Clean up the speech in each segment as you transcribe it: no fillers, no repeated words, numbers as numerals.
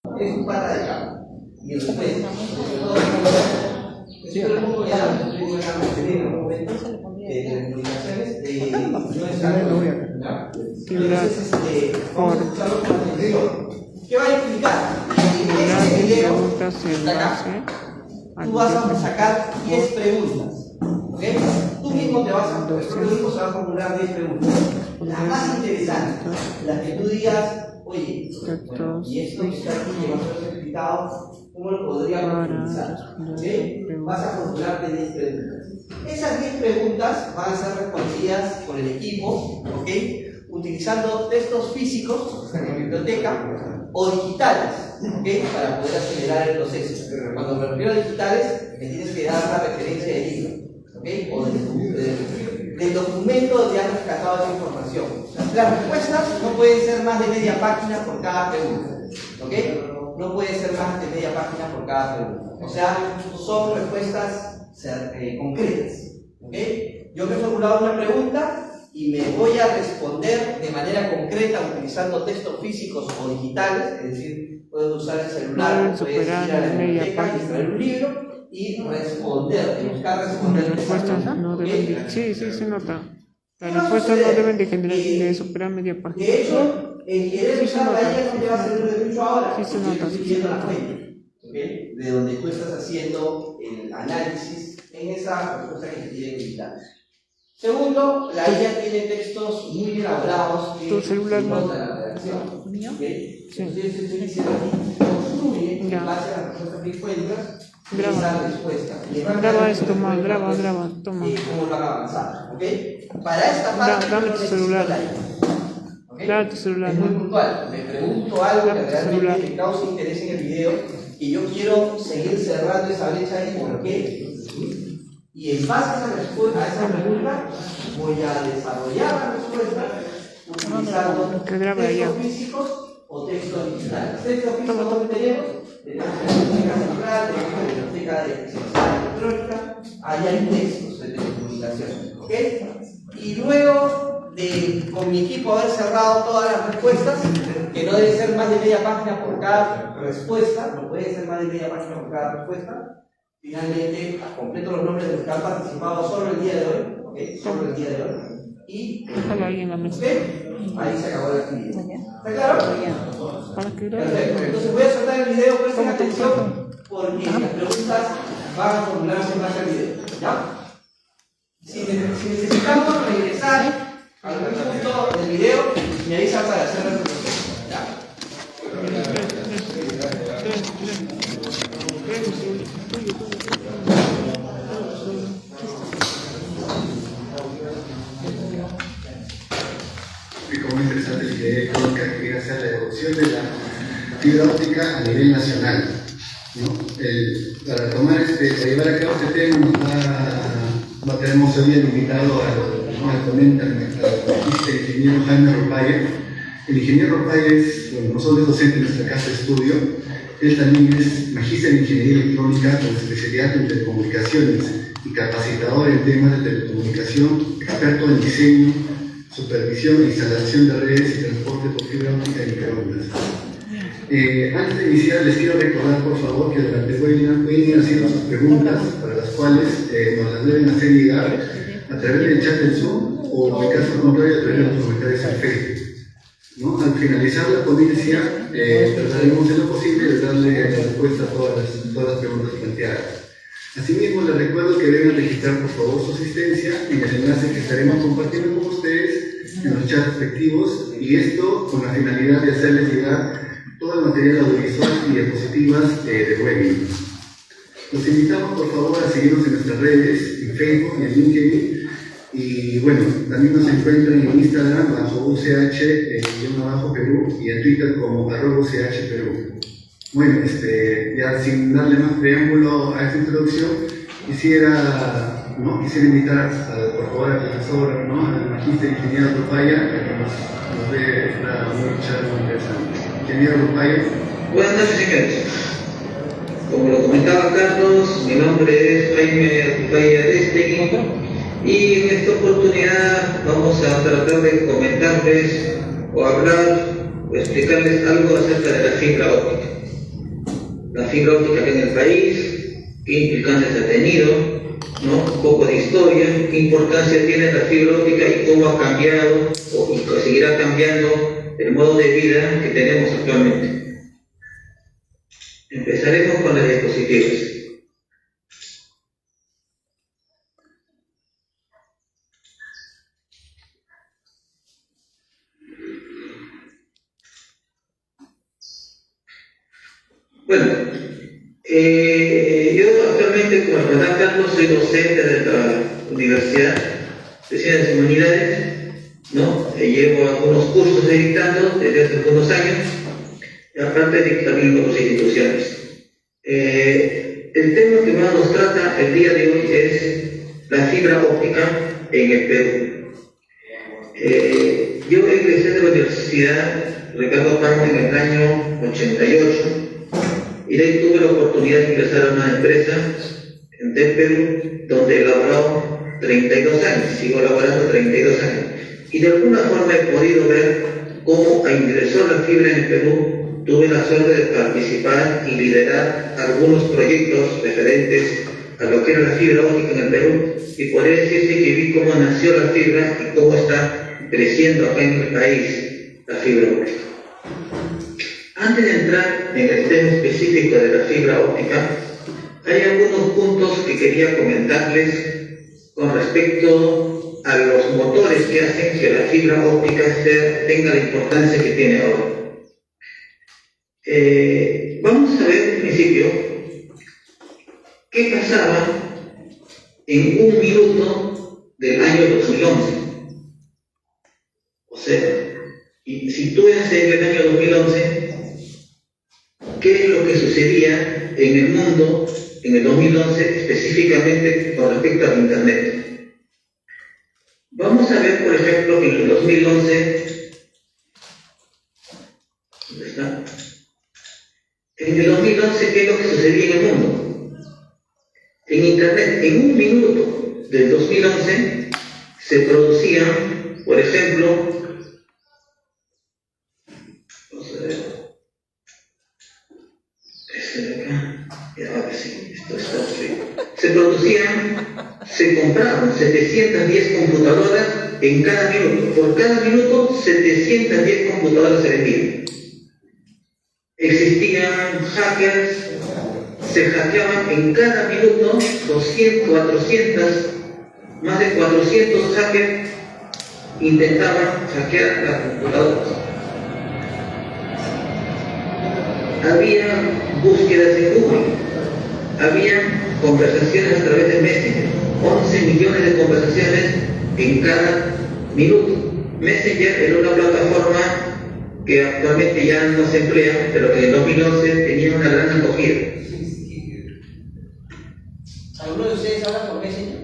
Es un pata de cama. Y después, yo le pongo ya, tengo una cámara de telecomunicaciones de entonces, vamos a escucharlo con atención. ¿Qué va a explicar? En este video, tú vas a sacar 10 preguntas. ¿Ok? Tú mismo te vas a, tú mismo se va a formular 10 preguntas. Las más interesantes, las que tú digas, oye, bueno, y esto que está aquí que va a ser explicado, ¿cómo lo podríamos utilizar? ¿Ok? Vas a formularte 10 preguntas. Esas 10 preguntas van a ser respondidas por el equipo, ¿ok? Utilizando textos físicos en la biblioteca o digitales, ¿ok? Para poder acelerar el proceso. Cuando me refiero a digitales, me tienes que dar la referencia del libro, ¿ok? O del documento donde han rescatado esa información. Las respuestas no pueden ser más de media página por cada pregunta, ¿ok? No puede ser más de media página por cada pregunta. O sea, son respuestas concretas, ¿ok? Yo me he formulado una pregunta y me voy a responder de manera concreta utilizando textos físicos o digitales, es decir, puedes usar el celular, puedes ir a la biblioteca y extraer un libro y responder, buscar responder. Las respuestas no deben de... Sí, se nota. Las respuestas no deben de superar media página. De hecho, el querer usar la IA no te va a servir de mucho ahora. Sí se nota, la fuente, ¿okay? De donde tú estás haciendo el análisis en esa respuesta que te quieren evitar. Segundo, la IA tiene textos muy elaborados. Tu celular no. ¿Mío? Sí. Entonces, estoy diciendo aquí, construye en base a las respuestas que encuentras esa respuesta. Graba esto, toma. ¿Cómo lo van a avanzar? ¿Ok? Para esta parte, dame tu celular. ¿Okay? Dame tu celular. Es muy puntual. Me pregunto algo que realmente me causa interés en el video y yo quiero seguir cerrando esa brecha ahí. ¿Por qué? Y en base a esa pregunta voy a desarrollar la respuesta utilizando textos físicos o textos digitales. Textos físicos que tenemos la biblioteca central, tenemos la biblioteca de ciencia electrónica, ahí hay textos de telecomunicaciones, ¿ok? Y luego de con mi equipo haber cerrado todas las respuestas, que no debe ser más de media página por cada respuesta, no puede ser más de media página por cada respuesta. Finalmente, completo los nombres de los que han participado solo el día de hoy, ¿ok? Solo el día de hoy. Y déjalo ahí en la mesa. ¿okay? Ahí se acabó la actividad. ¿Está claro? Perfecto. Entonces voy a soltar el video, presten atención, porque las preguntas van a formularse en base al video. ¿Ya? Si necesitamos regresar a algún punto del video, me avisan para hacer el proceso. ¿Ya? Muy interesante el idea económica que viene a ser la evolución de la fibra óptica a nivel nacional, ¿no? Para llevar a cabo este tema tenemos hoy invitado al ponente, al ingeniero Jaime Ropaya. El ingeniero Ropaya no solo es docente en nuestra casa de estudio, él también es magíster en ingeniería electrónica con especialidad en telecomunicaciones y capacitador en temas de telecomunicación, experto en diseño, supervisión e instalación de redes y transporte por fibra óptica y microondas. Antes de iniciar, les quiero recordar, por favor, que durante el webinar pueden ir haciendo sus preguntas, para las cuales nos las deben hacer llegar a través del chat del Zoom o, en caso contrario, a través de los comentarios en Facebook, ¿no? Al finalizar la ponencia, trataremos de lo posible de darle respuesta a todas las preguntas planteadas. Asimismo, les recuerdo que deben registrar por favor su asistencia en el enlace que estaremos compartiendo con ustedes en los chats respectivos, y esto con la finalidad de hacerles llegar todo el material audiovisual y diapositivas del webinar. Los invitamos por favor a seguirnos en nuestras redes, en Facebook y en LinkedIn, y bueno, también nos encuentran en Instagram bajo UCH-Perú y en Twitter como @UCH-Perú. Bueno, ya sin darle más preámbulo a esta introducción, quisiera invitar por favor al profesor, al magíster ingeniero Ropaya, que nos dé una charla muy interesante. Ingeniero Ropaya. Buenas noches, señores. Como lo comentaba Carlos, mi nombre es Jaime Ropaya Arestegui y en esta oportunidad vamos a tratar de comentarles o hablar o explicarles algo acerca de la fibra óptica. la fibra óptica acá en el país, qué implicancias ha tenido, ¿no? Un poco de historia, qué importancia tiene la fibra óptica y cómo ha cambiado y seguirá cambiando el modo de vida que tenemos actualmente. Empezaremos con las diapositivas. Bueno, yo actualmente, como recordará Carlos, soy docente de la Universidad de Ciencias y Humanidades, ¿no? Llevo algunos cursos dictando desde hace algunos años, y aparte dicto también en otras instituciones. El tema que más nos trata el día de hoy es la fibra óptica en el Perú. Yo egresé de la Universidad Ricardo Parma en el año 88. Y de ahí tuve la oportunidad de ingresar a una empresa del Perú donde he laborado 32 años, sigo laborando 32 años. Y de alguna forma he podido ver cómo ingresó la fibra en el Perú. Tuve la suerte de participar y liderar algunos proyectos referentes a lo que era la fibra óptica en el Perú. Y podría decirse que vi cómo nació la fibra y cómo está creciendo acá en el país la fibra óptica. Antes de entrar en el tema específico de la fibra óptica, hay algunos puntos que quería comentarles con respecto a los motores que hacen que la fibra óptica tenga la importancia que tiene ahora. Vamos a ver en principio qué pasaba en un minuto del año 2011. O sea, y si tú eres en el año 2011, ¿qué es lo que sucedía en el mundo en el 2011, específicamente con respecto al Internet? Vamos a ver, por ejemplo, en el 2011, ¿dónde está? En el 2011, ¿qué es lo que sucedía en el mundo? En Internet, en un minuto del 2011, se producían, por ejemplo, vamos a ver, se compraban 710 computadoras en cada minuto. Por cada minuto, 710 computadoras se vendían. Existían hackers, se hackeaban en cada minuto 200, 400, más de 400 hackers intentaban hackear las computadoras. Había búsquedas en Google, había conversaciones a través de Messenger, 11 millones de conversaciones en cada minuto. Messenger era una plataforma que actualmente ya no se emplea, pero que en el 2011 tenía una gran acogida. ¿Alguno de ustedes habla por Messenger?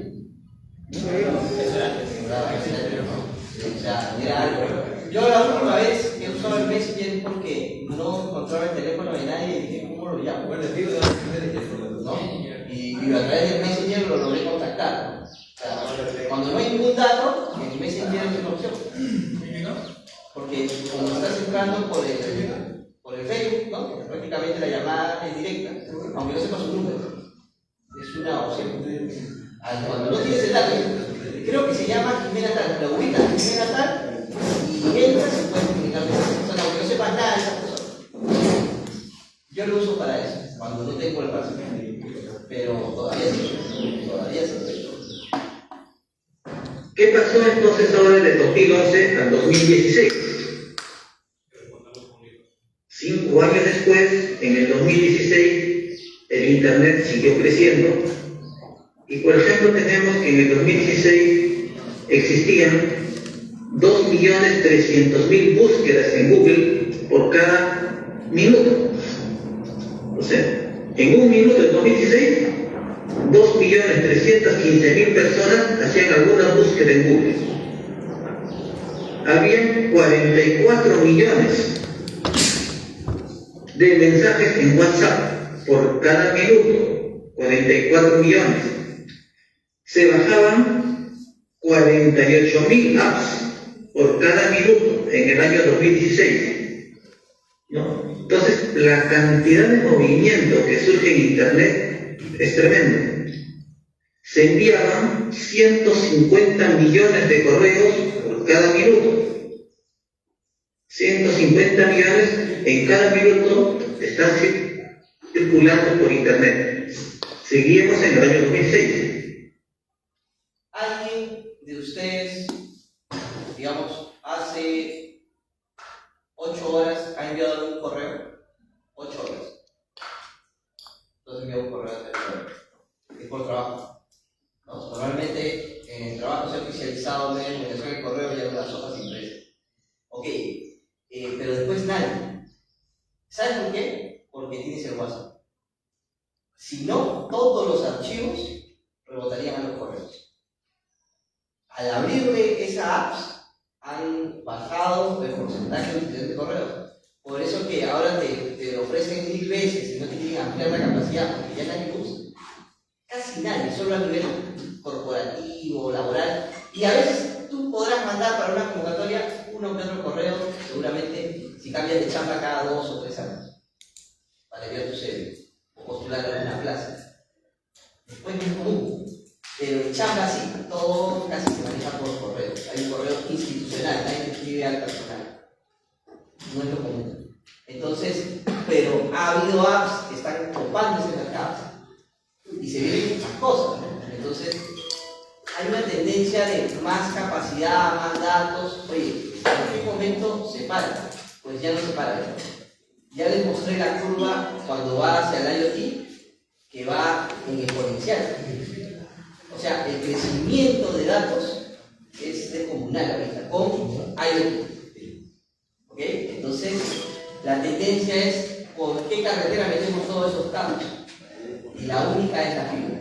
Yo la última vez que usaba el Messenger porque no encontraba el teléfono de nadie y dije, ¿cómo lo llamo? ¿No? Y a través del Messenger lo logré contactar. O sea, cuando no hay ningún dato, el Messenger es una opción. Porque como estás entrando por el Facebook, ¿no? Prácticamente la llamada es directa, aunque no sepa su número. Es una opción. Cuando no tienes el dato, creo que se llama Jimena Tal, la ubicas Jimena Tal y entras y puedes comunicar. O sea, aunque no sepas nada de esa persona. Yo lo uso para eso, cuando no tengo el paso. Pero todavía sí. ¿Qué pasó entonces ahora del 2011 al 2016? 5 años después, en el 2016, el Internet siguió creciendo. Y por ejemplo tenemos que en el 2016 existían 2.300.000 búsquedas en Google por cada minuto. O sea, en un minuto del 2016, 2.315.000 personas hacían alguna búsqueda en Google. Habían 44 millones de mensajes en WhatsApp por cada minuto, 44 millones. Se bajaban 48.000 apps por cada minuto en el año 2016. ¿No? Entonces, la cantidad de movimiento que surge en Internet es tremendo. Se enviaban 150 millones de correos por cada minuto. 150 millones en cada minuto están circulando por Internet. Seguimos en el año 2006. ¿Alguien de ustedes, digamos, hace 8 horas ha enviado algún correo? 8 horas. Entonces envió un correo de 8 horas. Es por trabajo. ¿No? Normalmente en el trabajo se ha oficializado medio de comunicación del correo y hay las hojas impresas. Ok, pero después nadie. ¿Sabes por qué? Porque tienes el WhatsApp. Si no, todos los archivos rebotarían a los correos. Al abrirle esa apps, han bajado el porcentaje de utilización de correos. Por eso que ahora te lo ofrecen 1000 veces y no te quieren ampliar la capacidad porque ya nadie lo usa. Casi nadie, solo a nivel corporativo, laboral. Y a veces tú podrás mandar para una convocatoria uno que otro correo, seguramente si cambias de chamba cada 2 o 3 años, para enviar tu CV o postular a alguna plaza. Después no es común, pero en chamba sí, todo casi se maneja por correo. Hay un correo institucional, nadie escribe al personal. No es lo común. Entonces, pero ha habido apps que están copando ese mercado y se vienen muchas cosas, ¿no? Entonces, hay una tendencia de más capacidad, más datos. Oye, ¿en qué momento se para? Pues ya no se para. Ya les mostré la curva cuando va hacia el IoT, que va en exponencial. O sea, el crecimiento de datos es descomunal ahorita, con IoT. ¿Ok? Entonces, la tendencia es por qué carretera metemos todos esos cables. Y la única es la fibra.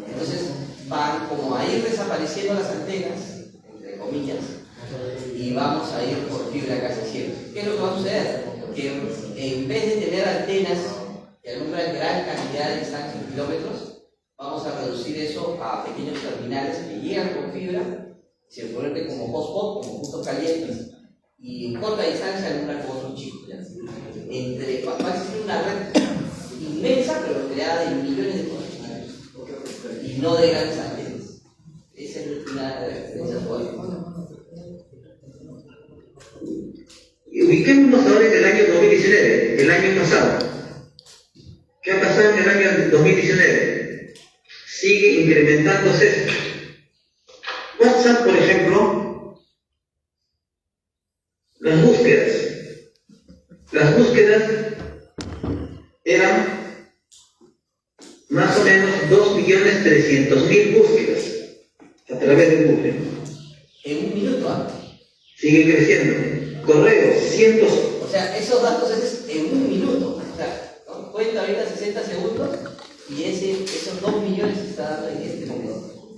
Entonces, van como a ir desapareciendo las antenas, entre comillas, y vamos a ir por fibra casi siempre. ¿Qué es lo que va a suceder? Que en vez de tener antenas que alumbran gran cantidad de distancia en kilómetros, vamos a reducir eso a pequeños terminales que llegan con fibra, se vuelven como hotspot, como puntos calientes, y en corta distancia alumbran con otros chicos. Va a existir una red inmensa, pero creada de millones de dispositivos y no de grandes antenas. Esa es una de las diferencias fuertes. Y ubiquémonos ahora en el año 2019, el año pasado. ¿Qué ha pasado en el año 2019? Sigue incrementándose esto. WhatsApp, por ejemplo, las búsquedas eran más o menos 2.300.000 búsquedas a través de Google. En un minuto, ¿ah? Sigue creciendo. Correos, cientos. O sea, esos datos es en un minuto. O sea, ¿no? Cuenta ahorita 60 segundos y esos 2 millones se está dando en este momento.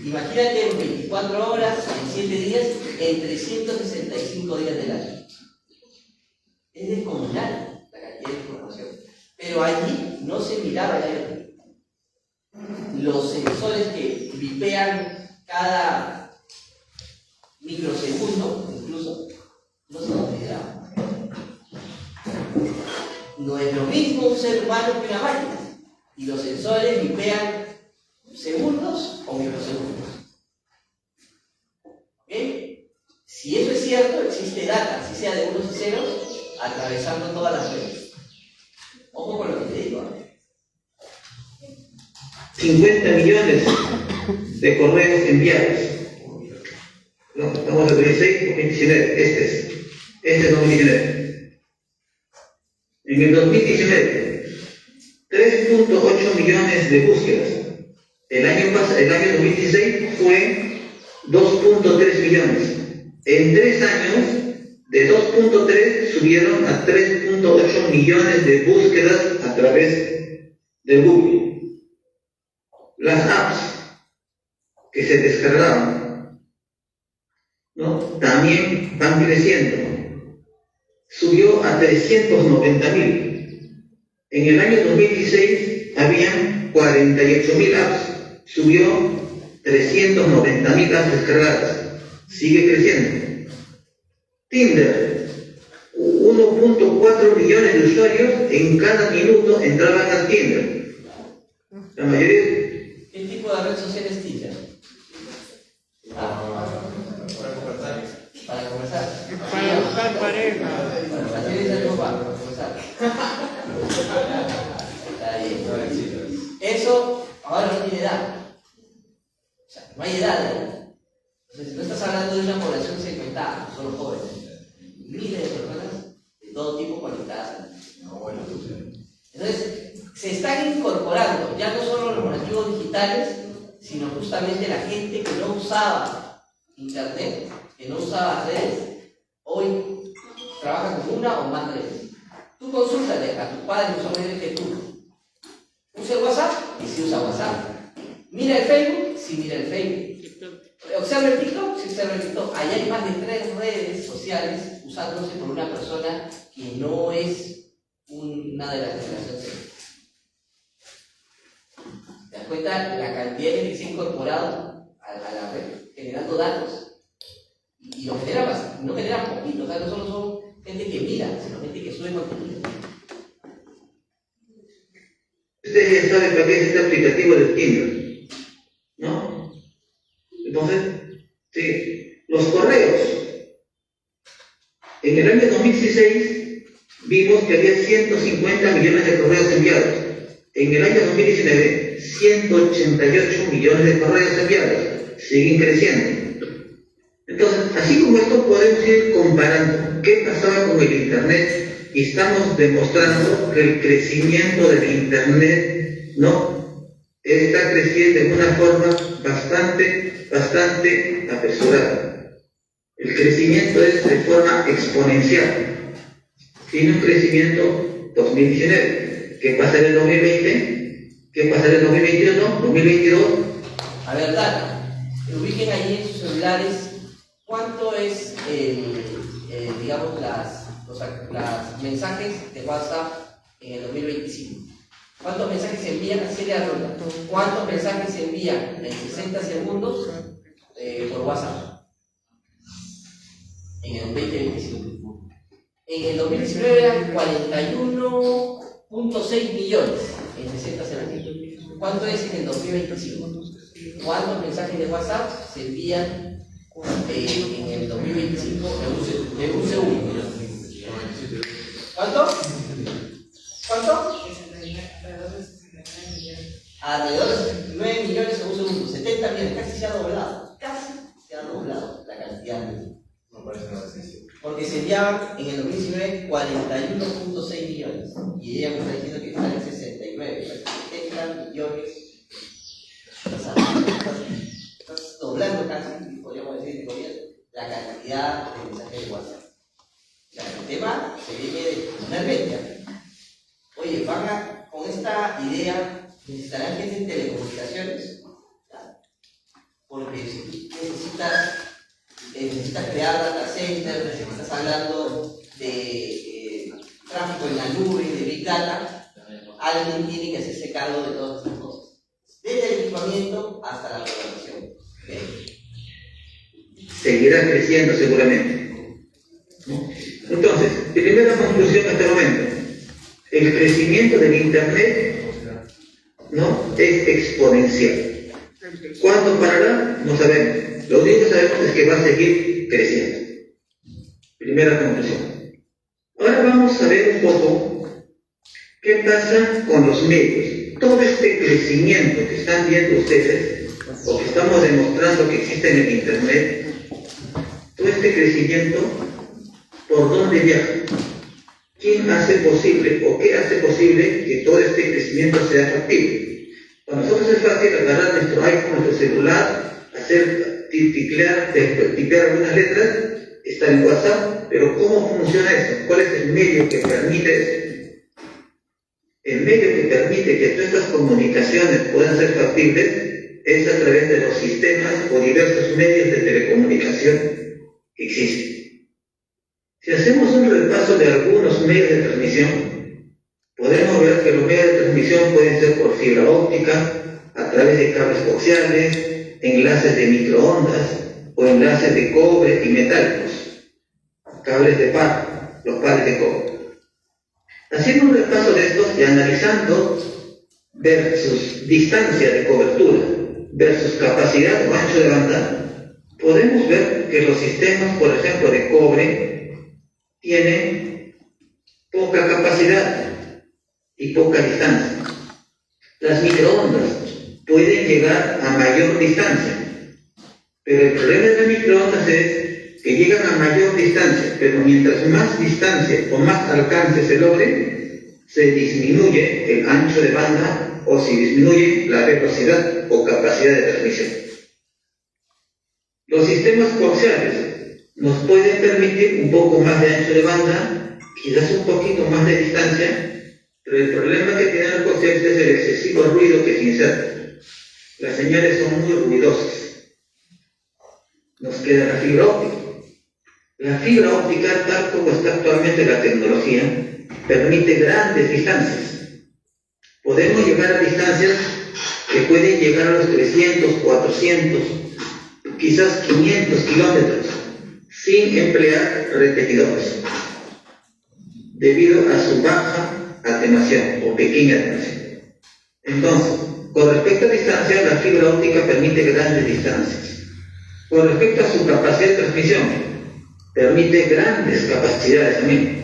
Imagínate en 24 horas, en 7 días, en 365 días del año. Es descomunal la cantidad de información. Pero allí no se miraba ya los sensores que vipean cada microsegundo, incluso, no se consideraban. No es lo mismo un ser humano que una máquina. Y los sensores vipean segundos o microsegundos. ¿Ok? Si eso es cierto, existe data, si sea de unos y ceros, atravesando todas las redes. Ojo con lo que te digo. 50 millones de correos enviados. No, estamos en 2016 o 2019. Este es 2019. En el 2019, 3.8 millones de búsquedas. El año 2016 fue 2.3 millones. En 3 años, de 2.3 subieron a 3.8 millones de búsquedas a través de Google. Las apps que se descargaban, ¿no? También van creciendo. Subió a 390.000. En el año 2016 habían 48.000 apps. Subió 390.000 apps descargadas. Sigue creciendo. Tinder, 1.4 millones de usuarios en cada minuto entraban al Tinder. La mayoría. ¿Qué tipo de red social es Tinder? Para conversar. Para conversar. Para buscar pareja. Bueno, así dice el papá, para conversar. Está bien. Eso ahora no tiene edad. O sea, no hay edad, ¿no? Entonces, no estás hablando de una población segmentada, solo jóvenes. Miles de personas de todo tipo conectadas. Entonces, se están incorporando ya no solo los nativos digitales, sino justamente la gente que no usaba internet, que no usaba redes, hoy trabaja con una o más redes. Tú consúltale a tus padres que son mayores que tú. ¿Usa el WhatsApp? Y si usa WhatsApp. ¿Mira el Facebook? Sí, mira el Facebook. ¿Observa el TikTok? Sí, observa el TikTok. Allá hay más de 3 redes sociales usándose por una persona que no es una de las generaciones Z. ¿Te das cuenta la cantidad de gente que se ha incorporado a la red generando datos? Y lo generan, no generan poquito, o sea, no solo son gente que mira, sino gente que sube contenido. Ustedes ya saben para qué es este aplicativo del Tinder, ¿no? Entonces, sí, los correos. En el año 2016 vimos que había 150 millones de correos enviados. En el año 2019, 188 millones de correos enviados. Siguen creciendo. Entonces, así como esto podemos ir comparando qué pasaba con el Internet y estamos demostrando que el crecimiento del Internet no está creciendo de una forma bastante apresurada. El crecimiento es de forma exponencial. Tiene un crecimiento 2019. ¿Qué pasa en el 2020? ¿Qué pasa en el 2021? 2022. A ver, data. Ubiquen ahí en sus celulares cuánto es, digamos, los mensajes de WhatsApp en el 2025. ¿Cuántos mensajes se envían a serie de ronda? ¿Cuántos mensajes se envían en 60 segundos por WhatsApp? En el 2025. En el 2019 eran 41.6 millones en 60 segundos. ¿Cuánto es en el 2025? ¿Cuántos mensajes de WhatsApp se envían en el 2025 de un segundo? ¿Cuánto? ¿Cuánto? Alrededor de 69 millones en un segundo, 70 millones, casi se ha doblado la cantidad. No parece nada sencillo. Porque se enviaban en el 2019 41.6 millones y ella me está diciendo que están en 69, 70 millones. Estás doblando casi, podríamos decir, la cantidad de mensajes de WhatsApp. O sea, el tema se viene de poner media. Oye, con esta idea necesitarán gente en telecomunicaciones, porque si necesitas crear data centers, estás hablando de tráfico en la nube, de Big Data, alguien tiene que hacerse cargo de todas estas cosas, desde el equipamiento hasta la programación. ¿Okay? Seguirá creciendo seguramente. Entonces, primera conclusión hasta el momento. El crecimiento del Internet, ¿no?, es exponencial. ¿Cuándo parará? No sabemos. Lo único que sabemos es que va a seguir creciendo. Primera conclusión. Ahora vamos a ver un poco qué pasa con los medios. Todo este crecimiento que están viendo ustedes, o que estamos demostrando que existe en el Internet, todo este crecimiento, ¿por dónde viaja? ¿Quién hace posible o qué hace posible que todo este crecimiento sea factible? Para nosotros es fácil agarrar nuestro iPhone, nuestro celular, hacer tipear algunas letras, estar en WhatsApp, pero ¿cómo funciona eso? ¿Cuál es el medio que permite eso? El medio que permite que todas estas comunicaciones puedan ser factibles es a través de los sistemas o diversos medios de telecomunicación que existen. Si hacemos un repaso de algunos medios de transmisión, podemos ver que los medios de transmisión pueden ser por fibra óptica, a través de cables coaxiales, enlaces de microondas o enlaces de cobre y metálicos, cables de par. los pares de cobre. Haciendo un repaso de estos y analizando versus distancia de cobertura versus capacidad o ancho de banda, podemos ver que los sistemas, por ejemplo, de cobre tienen poca capacidad y poca distancia. Las microondas pueden llegar a mayor distancia, pero el problema de las microondas es que llegan a mayor distancia, pero mientras más distancia o más alcance se logre, se disminuye el ancho de banda o se disminuye la velocidad o capacidad de transmisión. Los sistemas coaxiales nos pueden permitir un poco más de ancho de banda, quizás un poquito más de distancia, pero el problema que tienen los coaxiales es el excesivo ruido que se inserta. Las señales son muy ruidosas. Nos queda la fibra óptica. La fibra óptica, tal como está actualmente la tecnología, permite grandes distancias. Podemos llegar a distancias que pueden llegar a los 300, 400, quizás 500 kilómetros, sin emplear repetidores, debido a su baja atenuación o pequeña atenuación. Entonces, con respecto a distancia, la fibra óptica permite grandes distancias. Con respecto a su capacidad de transmisión, permite grandes capacidades también.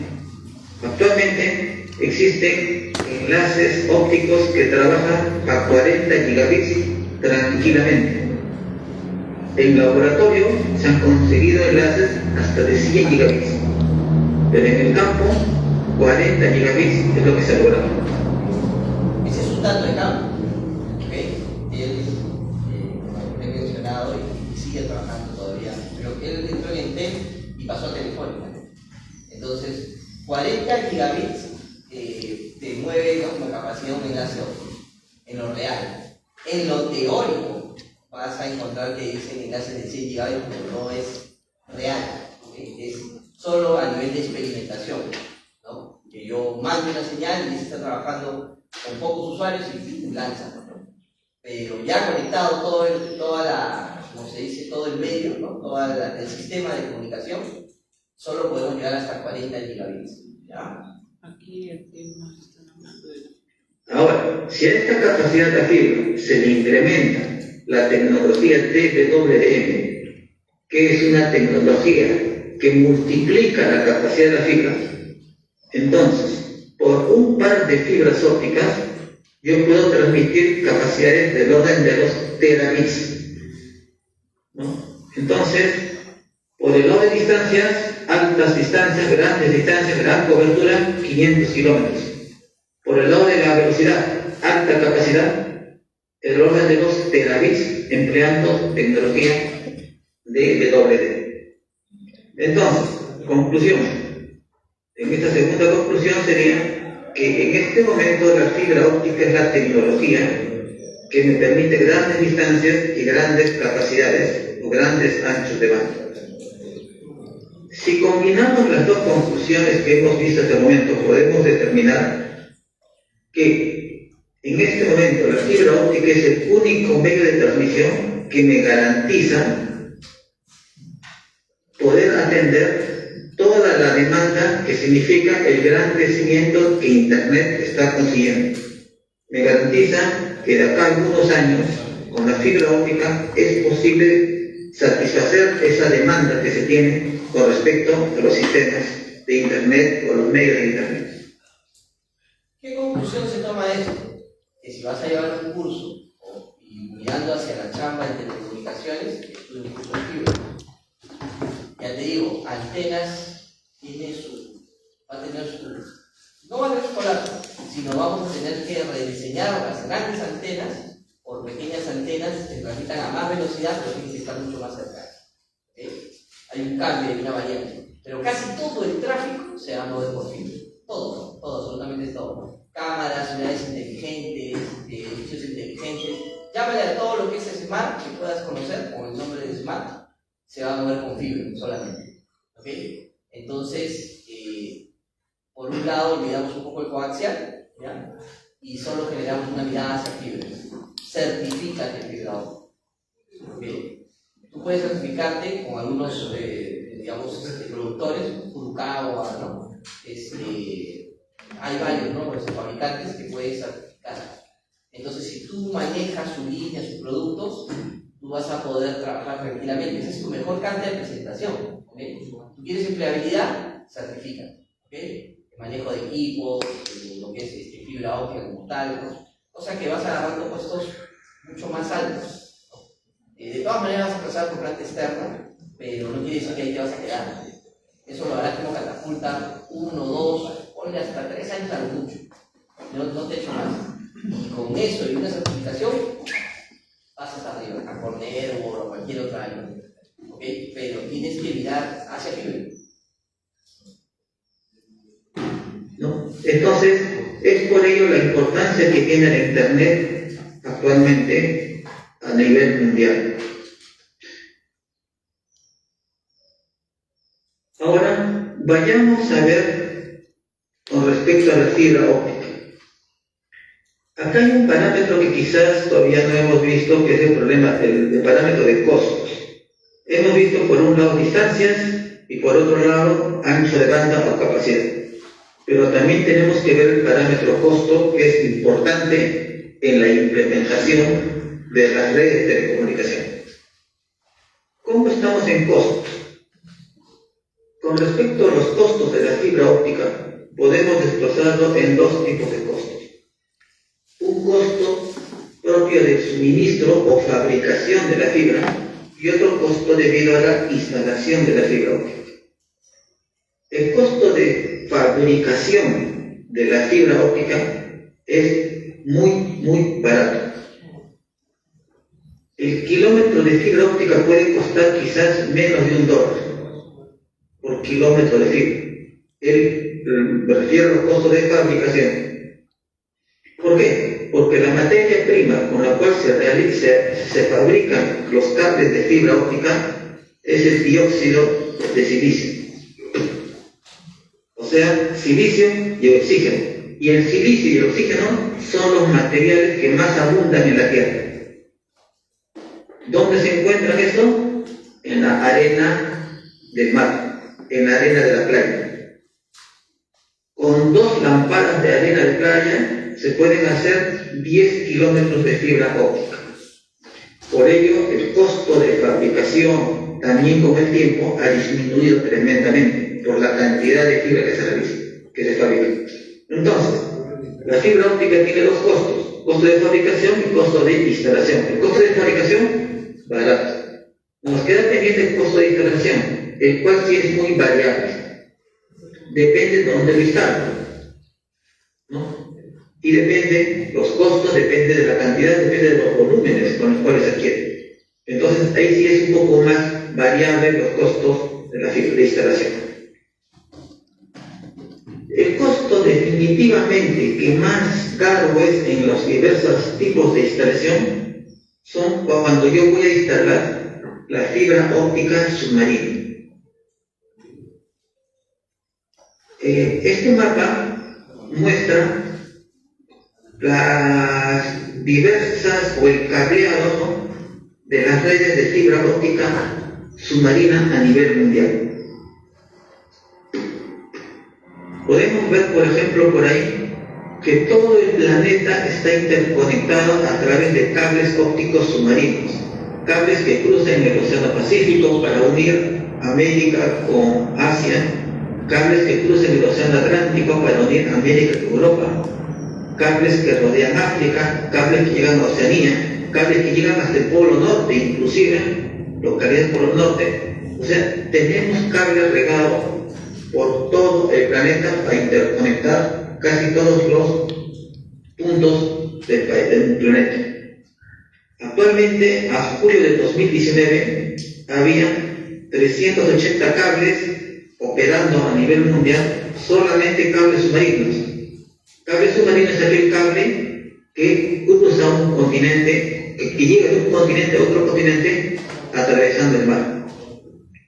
Actualmente existen enlaces ópticos que trabajan a 40 gigabits tranquilamente. En laboratorio se han conseguido enlaces hasta de 100 gigabits, pero en el campo 40 gigabits es lo que se ha logrado. Ese es un dato de campo. ¿Okay? Él, como he mencionado, y sigue trabajando todavía, pero él entró en Entel y pasó a Telefónica. Entonces, 40 gigabits te mueve, digamos, la capacidad de un enlace óptico, en lo real. En lo teórico, vas a encontrar que dicen enlaces de 100 gigabits, pero no es real. ¿Okay? Es solo a nivel de experimentación, ¿no? Que yo mando una señal y se está trabajando con pocos usuarios y lanza, ¿no? Pero ya conectado como se dice, todo el medio, ¿no? Todo el sistema de comunicación, solo podemos llegar hasta 40 gigabits, ¿ya? Aquí el tema están hablando de... Ahora, si a esta capacidad de fibra se le incrementa la tecnología DWDM, que es una tecnología que multiplica la capacidad de la fibra, entonces, por un par de fibras ópticas, yo puedo transmitir capacidades del orden de los terabits, ¿no? Entonces, por el lado de distancias, altas distancias, grandes distancias, gran cobertura, 500 kilómetros. Por el lado de la velocidad, alta capacidad, el orden de los terabits, empleando tecnología DWDM. Entonces, conclusión. En esta segunda conclusión sería que en este momento la fibra óptica es la tecnología que me permite grandes distancias y grandes capacidades o grandes anchos de banda. Si combinamos las dos conclusiones que hemos visto hasta el momento, podemos determinar que en este momento la fibra óptica es el único medio de transmisión que me garantiza poder atender toda la demanda que significa el gran crecimiento que Internet está consiguiendo. Me garantiza que de acá a algunos años, con la fibra óptica, es posible satisfacer esa demanda que se tiene con respecto a los sistemas de Internet o los medios de Internet. ¿Qué conclusión se toma de esto? Que si vas a llevar un curso y mirando hacia la chamba de telecomunicaciones, es un curso de fibra. Ya te digo, antenas va a tener su, no va a tener su colapso, sino vamos a tener que rediseñar las grandes antenas por pequeñas antenas que transmitan a más velocidad, pero tienen que estar mucho más cerca. Hay un cambio, hay una variante, pero casi todo el tráfico se va a mover por fibra. Todo, absolutamente todo. Cámaras, ciudades inteligentes, edificios inteligentes, llámale a todo lo que es smart que puedas conocer con el nombre de smart, se va a mover con fibra solamente. ¿Okay? Entonces, por un lado olvidamos un poco el coaxial, ¿ya? Y solo generamos una mirada hacia fibra. Certifícate en fibra óptica. ¿Okay? Tú puedes certificarte con algunos, digamos, productores, Furukawa, ¿no? hay varios, ¿no? Pues, fabricantes que puedes certificar. Entonces, si tú manejas su línea, sus productos, tú vas a poder trabajar tranquilamente. Esa es tu mejor carta de presentación. ¿Okay? Tú quieres empleabilidad, certifica. ¿Okay? El manejo de equipos, lo que es fibra óptica como tal, ¿no? Cosa que vas agarrando puestos mucho más altos. De todas maneras vas a pasar por planta externa, pero no quiere decir que ahí te vas a quedar. Eso lo harás como catapulta 1, 2, ponle hasta 3 años a lo mucho. No te echo más. Y con eso y una certificación, vas hasta arriba, a Cornell o a cualquier otra área. ¿Okay? Pero tienes que mirar hacia arriba. ¿No? Entonces, es por ello la importancia que tiene el Internet actualmente a nivel mundial. Ahora, vayamos a ver con respecto a la fibra óptica. Acá hay un parámetro que quizás todavía no hemos visto, que es el problema, el parámetro de costos. Hemos visto por un lado distancias y por otro lado ancho de banda o capacidad. Pero también tenemos que ver el parámetro costo, que es importante en la implementación de las redes de telecomunicación. ¿Cómo estamos en costos? Con respecto a los costos de la fibra óptica, podemos desglosarlo en dos tipos de costos. Un costo propio del suministro o fabricación de la fibra y otro costo debido a la instalación de la fibra óptica. El costo de fabricación de la fibra óptica es muy barato. El kilómetro de fibra óptica puede costar quizás menos de $1 por kilómetro de fibra. Me refiero a los costos de fabricación. ¿Por qué? Porque la materia prima con la cual se fabrican los cables de fibra óptica es el dióxido de silicio. O sea, silicio y oxígeno. Y el silicio y el oxígeno son los materiales que más abundan en la Tierra. ¿Dónde se encuentran esto? En la arena del mar, en la arena de la playa. Con 2 lampadas de arena de playa se pueden hacer 10 kilómetros de fibra óptica. Por ello, el costo de fabricación también con el tiempo ha disminuido tremendamente por la cantidad de fibra que se realiza, que se fabrica. Entonces, la fibra óptica tiene 2 costos: costo de fabricación y costo de instalación. El costo de fabricación, barato. Nos queda pendiente el costo de instalación, el cual sí es muy variable. Depende de dónde lo instalan, ¿no? Y depende, los costos, depende de la cantidad, depende de los volúmenes con los cuales se adquiere. Entonces, ahí sí es un poco más variable los costos de la fibra de instalación. El costo definitivamente que más caro es en los diversos tipos de instalación son cuando yo voy a instalar la fibra óptica submarina. Este mapa muestra las diversas o el cableado de las redes de fibra óptica submarina a nivel mundial. Podemos ver, por ejemplo, por ahí que todo el planeta está interconectado a través de cables ópticos submarinos, cables que cruzan el Océano Pacífico para unir América con Asia, cables que cruzan el Océano Atlántico para unir América con Europa, cables que rodean África, cables que llegan a Oceanía, cables que llegan hasta el Polo Norte, inclusive localidades del Polo Norte. O sea, tenemos cables regados por todo el planeta para interconectar casi todos los puntos del planeta. Actualmente, a julio de 2019, había 380 cables operando a nivel mundial, solamente cables submarinos. Cable submarino es aquel cable que cruza un continente, que llega de un continente a otro continente atravesando el mar.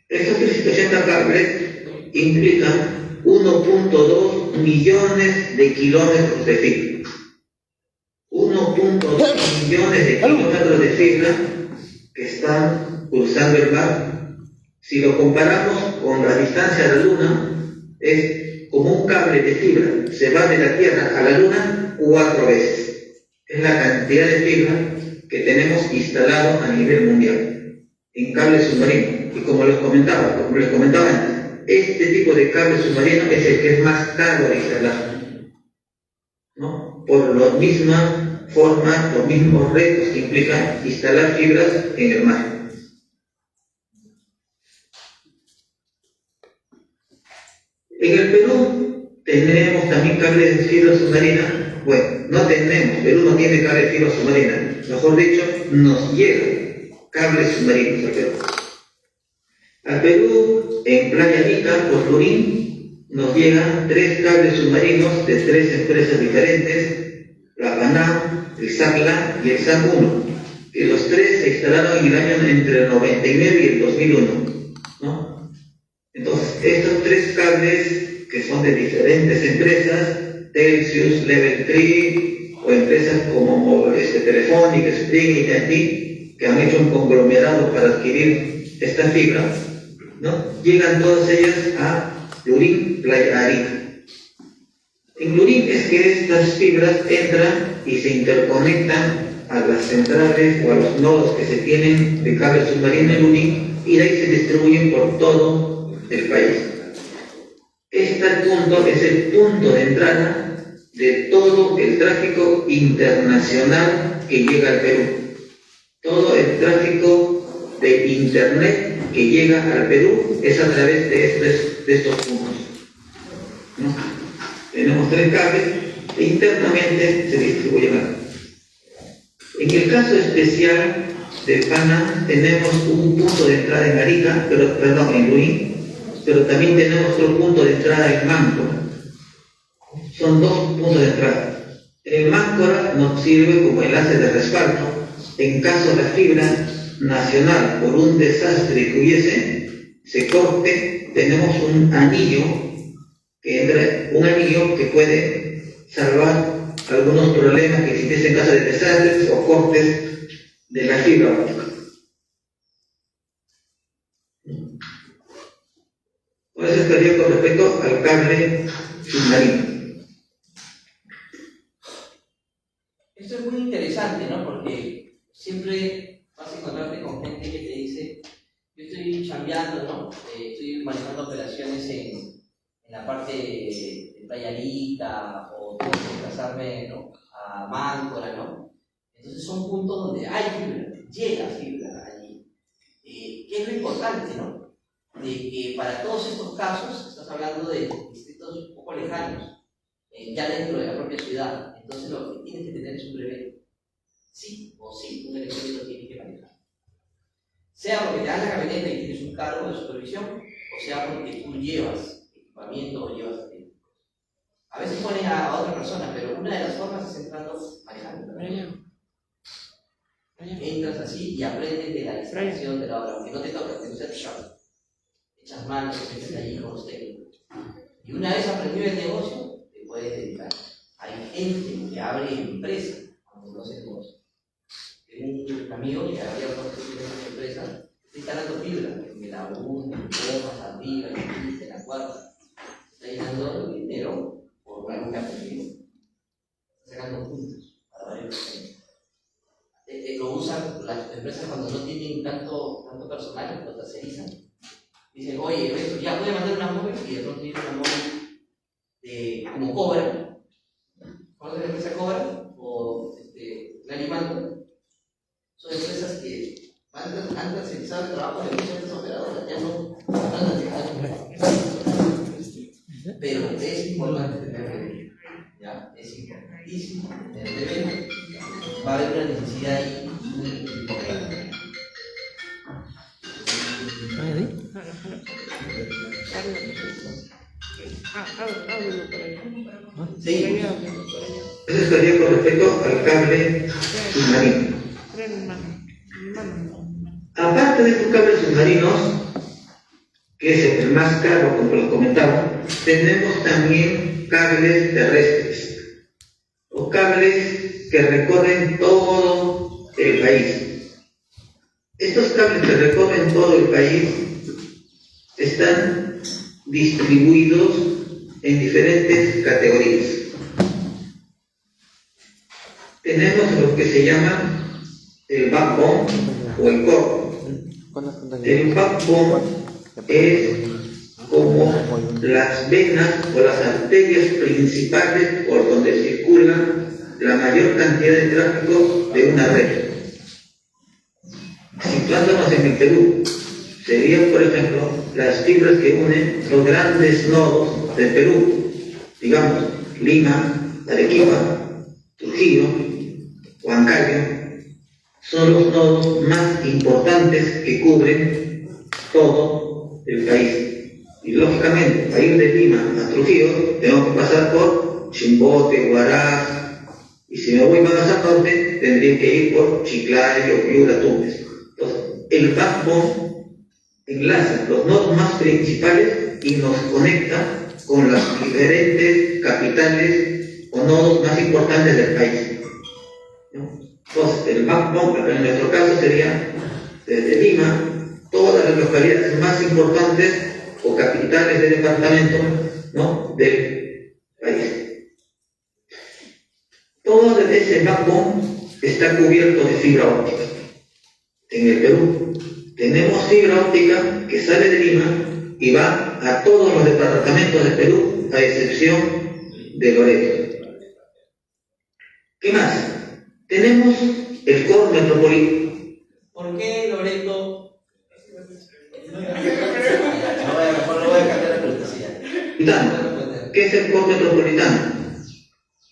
Estos 380 cables implican 1.2 millones de kilómetros de fibra. 1.2 millones de kilómetros de fibra que están cruzando el mar. Si lo comparamos con la distancia de la Luna, es como un cable de fibra se va de la Tierra a la Luna 4 veces. Es la cantidad de fibra que tenemos instalado a nivel mundial en cable submarino. Y como les comentaba antes, este tipo de cable submarino es el que es más caro de instalar, ¿no? Por la misma forma, los mismos retos que implica instalar fibras en el mar. En el Perú tenemos también cables de fibra submarina. Bueno, no tenemos, Perú no tiene cable de fibra submarina. Mejor dicho, nos llegan cables submarinos al Perú. Al Perú, en Playa Nica, por Lurín, nos llegan 3 cables submarinos de 3 empresas diferentes, la PANAM, el SACLA y el SAC-1. Y los 3 se instalaron en el año entre el 99 y el 2001, ¿no? Entonces, estos 3 cables, que son de diferentes empresas, Telxius, Level 3, o empresas como Telefónica, Sprint y AT&T, que han hecho un conglomerado para adquirir esta fibra, ¿no? Llegan todas ellas a Lurín, Playa Arica. En Lurín es que estas fibras entran y se interconectan a las centrales o a los nodos que se tienen de cable submarino en Lurín, y de ahí se distribuyen por todo el país. Este punto es el punto de entrada de todo el tráfico internacional que llega al Perú. Todo el tráfico de Internet que llega al Perú es a través de estos puntos, ¿no? Tenemos 3 cables e internamente se distribuyen acá. En el caso especial de Pana tenemos un punto de entrada en Arica, en Lurín, pero también tenemos otro punto de entrada en Máncora. Son 2 puntos de entrada. En Máncora nos sirve como enlace de respaldo en caso la fibra nacional por un desastre que hubiese se corte. Tenemos un anillo que puede salvar algunos problemas que existiesen en caso de desastres o cortes de la fibra óptica. Eso estaría con respecto al cable submarino. Esto es muy interesante, ¿no? Porque siempre vas a encontrarte con gente que te dice: yo estoy chambeando, ¿no? Estoy manejando operaciones en la parte de Playa Arica, o tengo que desplazarme, ¿no?, a Máncora, ¿no? Entonces son puntos donde hay fibra, llega fibra allí. ¿Qué es lo importante, no? De que para todos estos casos, estás hablando de distritos un poco lejanos, ya dentro de la propia ciudad. Entonces lo que tienes que tener es un brevet. Sí o sí, un electrónico lo tienes que manejar. Sea porque te dan la camioneta y tienes un cargo de supervisión, o sea porque tú llevas equipamiento o llevas técnicos. A veces ponen a otra persona, pero una de las formas es entrando manejando. Entras así y aprendes de la instalación de la obra, aunque no te toca, que no sea tu echas manos, metes allí con los técnicos. Y una vez aprendido el negocio, te puedes dedicar. Hay gente que abre empresa cuando conoce el negocio. Tengo un amigo que había construido una empresa, está instalando fibra en la 1, en Comas, arriba, en la 15, en la 4. Está llenando dinero por algo que ha aprendido. Está sacando puntos para varios clientes. Lo usan las empresas cuando no tienen tanto personal, lo tercerizan. Dicen: oye, esto ya puede mandar una móvil, y de pronto tiene una móvil como Cobra. ¿Cuál es la empresa Cobra? O Glanimando. Son empresas que han tercerizado el trabajo de muchas operadoras, ya no andan de. Pero es importante tener remedio. ¿Ya? Es importantísimo tener remedio. Va a haber una necesidad ahí muy importante. Sí. Eso estaría con respecto al cable submarino. Aparte de estos cables submarinos, que es el más caro, como les comentaba, tenemos también cables terrestres, o cables que recorren todo el país. Estos cables que recorren todo el país están distribuidos en diferentes categorías. Tenemos lo que se llama el backbone o el core. El backbone es como las venas o las arterias principales por donde circula la mayor cantidad de tráfico de una red. Situándonos en el Perú, serían, por ejemplo, las fibras que unen los grandes nodos del Perú, digamos, Lima, Arequipa, Trujillo, Huancayo, son los nodos más importantes que cubren todo el país. Y lógicamente, para ir de Lima a Trujillo, tengo que pasar por Chimbote, Huaraz, y si me voy más al norte, tendría que ir por Chiclayo, Piura, Tumbes. Entonces, el backbone enlaza los nodos más principales y nos conecta con las diferentes capitales o nodos más importantes del país. ¿No? Entonces, el backbone, en nuestro caso, sería desde Lima, todas las localidades más importantes o capitales de departamento, ¿no?, del país. Todo ese backbone está cubierto de fibra óptica. En el Perú tenemos fibra óptica que sale de Lima y va a todos los departamentos del Perú, a excepción de Loreto. ¿Qué más? Tenemos el core metropolitano. ¿Por qué Loreto? No voy a cambiar la cortesía. ¿Qué es el core metropolitano?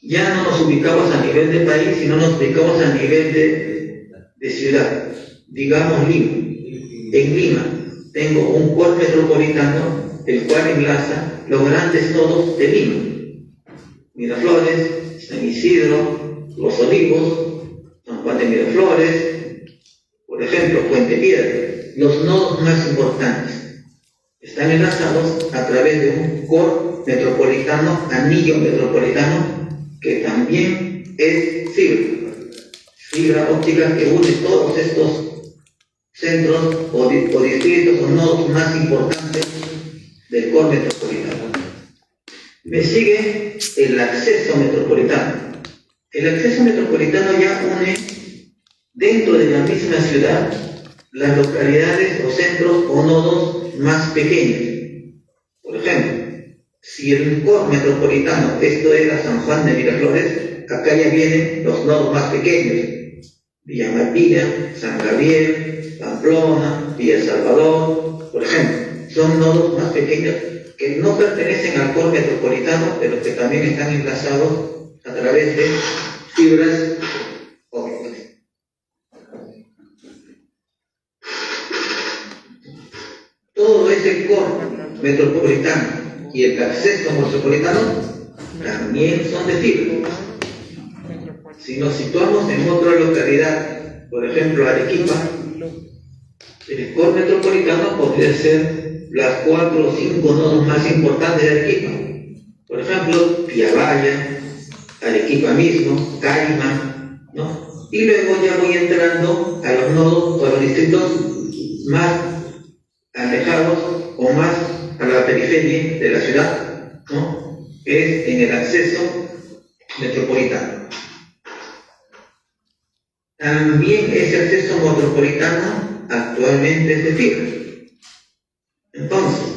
Ya no nos ubicamos a nivel de país, sino nos ubicamos a nivel de ciudad. Digamos Lima. En Lima tengo un core metropolitano, el cual enlaza los grandes nodos de Lima. Miraflores, San Isidro, Los Olivos, San Juan de Miraflores, por ejemplo, Puente Piedra. Los nodos más importantes están enlazados a través de un core metropolitano, anillo metropolitano, que también es fibra óptica que une todos estos centros o distritos o nodos más importantes del core metropolitano. Me sigue el acceso metropolitano. El acceso metropolitano ya une dentro de la misma ciudad las localidades o centros o nodos más pequeños. Por ejemplo, si el core metropolitano, esto era San Juan de Miraflores, acá ya vienen los nodos más pequeños: Villa Martina, San Gabriel, Pamplona, Villa Salvador, por ejemplo. Son nodos más pequeños que no pertenecen al core metropolitano, pero que también están enlazados a través de fibras ópticas. Todo ese core metropolitano y el acceso metropolitano también son de fibra. Si nos situamos en otra localidad, por ejemplo Arequipa, el core metropolitano podría ser las 4 o 5 nodos más importantes de Arequipa. Por ejemplo, Piabaya, Arequipa mismo, Caima, ¿no? Y luego ya voy entrando a los nodos o a los distritos más alejados o más a la periferia de la ciudad, ¿no? Es en el acceso metropolitano. También ese acceso metropolitano actualmente es de fibra. Entonces,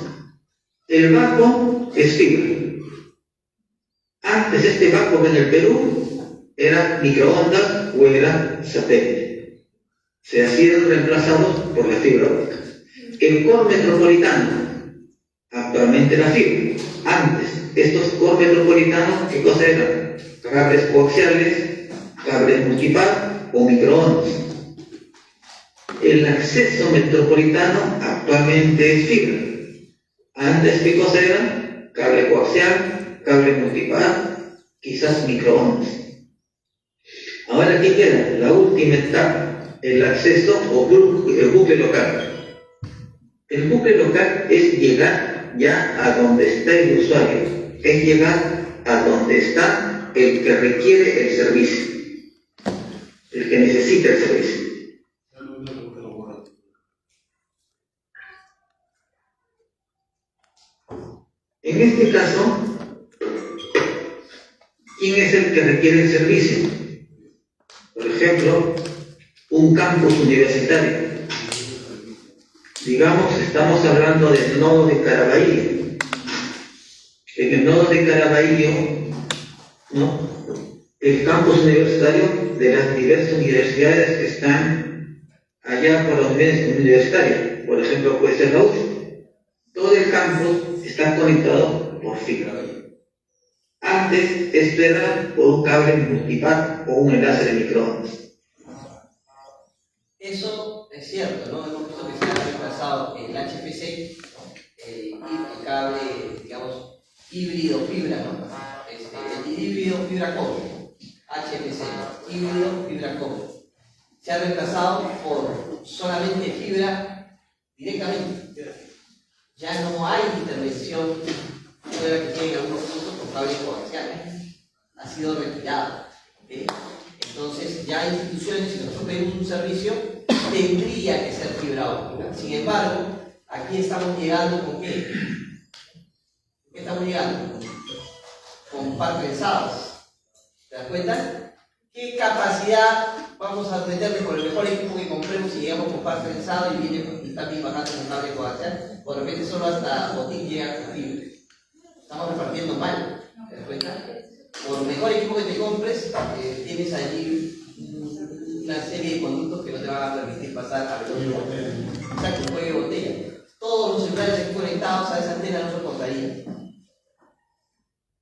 el backbone es fibra. Antes este backbone en el Perú era microondas o era satélite. Se hacían reemplazados por la fibra óptica. El core metropolitano actualmente la fibra. Antes, estos core metropolitanos, ¿qué cosa eran? Cables coaxiales, cables multipar o microondas. El acceso metropolitano actualmente es fibra. Antes, ¿qué cosa era? Cable coaxial, cable multipar, quizás microondas. Ahora, ¿qué queda? La última etapa, el acceso o el bucle local. El bucle local es llegar ya a donde está el usuario, es llegar a donde está el que requiere el servicio, el que necesita el servicio. En este caso, ¿quién es el que requiere el servicio? Por ejemplo, un campus universitario. Digamos, estamos hablando del nodo de Caraballo. En el nodo de Caraballo, ¿no?, el campus universitario de las diversas universidades que están allá por los medios universitarios. Por ejemplo, puede ser la UCH. Todo el campus está conectado por fibra. Antes, esto era por un cable multipack o un enlace de microondas. Eso es cierto, ¿no? Hemos visto que se ha reemplazado el HPC, el cable, digamos, híbrido fibra, ¿no? El híbrido fibra cobre, HPC, híbrido fibra cobre. Se ha reemplazado por solamente fibra directamente. Ya no hay intervención fuera que tienen algunos puntos con cables coaxiales. Ha sido retirado. Entonces, ya hay instituciones, si nosotros pedimos un servicio, tendría que ser fibra óptica. Sin embargo, aquí estamos llegando con ¿qué? ¿Qué estamos llegando? Con par pensados. ¿Te das cuenta? ¿Qué capacidad vamos a meterle por el mejor equipo que compremos si llegamos con par pensado y viene y también bajando con cable coaxial? Por repente solo hasta botín llega con fibra. Estamos repartiendo mal. ¿Te das cuenta? Por mejor equipo que te compres, tienes allí una serie de conductos que no te van a permitir pasar a velocidad. Exacto, un cuello de botella. Todos los celulares aquí conectados a esa antena no soportarían.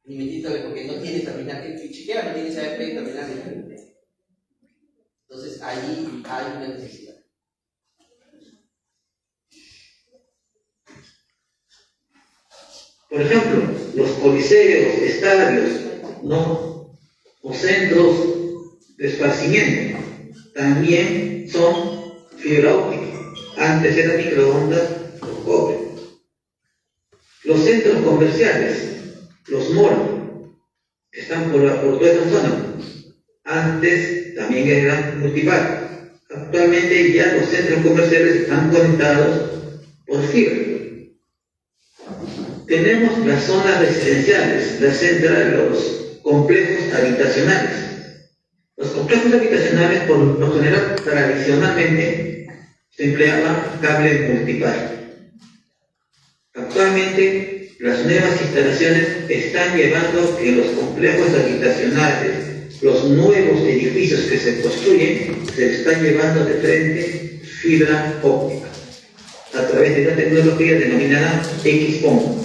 Ni mentito, porque no tiene terminal, ni siquiera no tiene esa terminal de. Entonces allí hay una necesidad. Por ejemplo, los coliseos, estadios, ¿no?, o centros de esparcimiento también son fibra óptica. Antes eran microondas o cobre. Los centros comerciales, los malls, que están por toda esta zona, antes también eran multipack. Actualmente ya los centros comerciales están conectados por fibra. Tenemos las zonas residenciales, los complejos habitacionales. Los complejos habitacionales, por lo general, tradicionalmente, se empleaba cable multipack. Actualmente, las nuevas instalaciones están llevando que los complejos habitacionales, los nuevos edificios que se construyen, se están llevando de frente fibra óptica a través de una tecnología denominada XPON.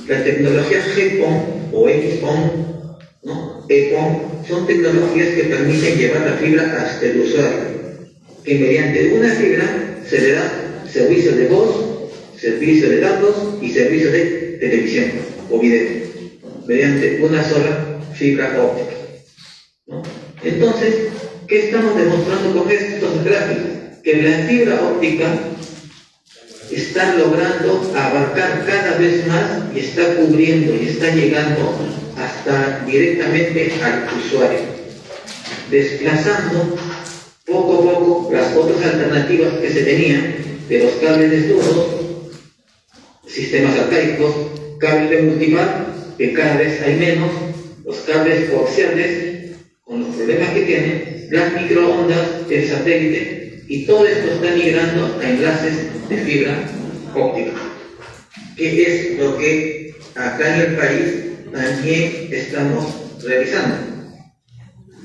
La tecnología GPON o XPON, ¿no?, EPON, son tecnologías que permiten llevar la fibra hasta el usuario, que mediante una fibra se le da servicio de voz, servicio de datos y servicio de televisión o video, mediante una sola fibra óptica, ¿no? Entonces, ¿qué estamos demostrando con estos gráficos? Que la fibra óptica está logrando abarcar cada vez más y está cubriendo y está llegando hasta directamente al usuario, desplazando poco a poco las otras alternativas que se tenían de los cables desnudos, sistemas arcaicos, cables de multipack, que cada vez hay menos, los cables coaxiales, con los problemas que tienen, las microondas, el satélite, y todo esto está migrando a enlaces de fibra óptica, que es lo que acá en el país también estamos realizando: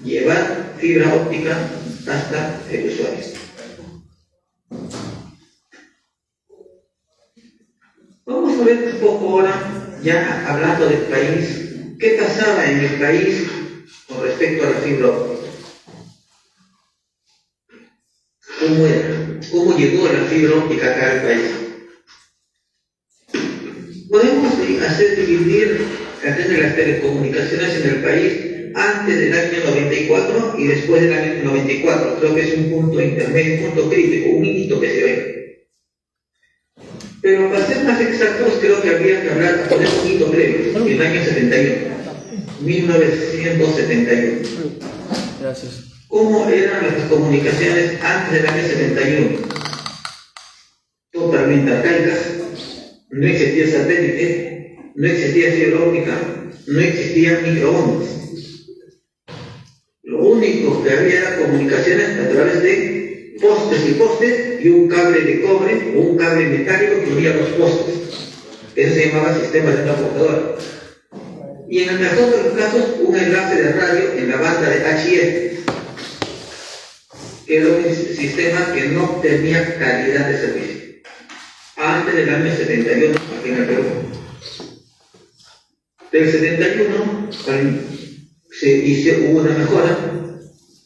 llevar fibra óptica hasta el usuario. Vamos a ver un poco ahora, ya hablando del país, qué pasaba en el país con respecto a la fibra óptica. ¿Cómo era? ¿Cómo llegó la fibra óptica acá al país? Podemos dividir las telecomunicaciones en el país antes del año 94 y después del año 94. Creo que es un punto intermedio, un punto crítico, un hito que se ve. Pero para ser más exactos, creo que habría que hablar, poner un hito previo, en el año 71, 1971. Gracias. ¿Cómo eran las comunicaciones antes del año 71? Totalmente arcaicas, no existía satélite, no existía fibra óptica, no existía microondas. único que había era comunicaciones a través de postes y postes y un cable de cobre o un cable metálico que unía los postes. Eso se llamaba sistema de transportadora. Y en el mejor de los casos, un enlace de radio en la banda de HF, que era un sistema que no tenía calidad de servicio. Antes del año 71, aquí en el Perú. Del 71 hubo una mejora,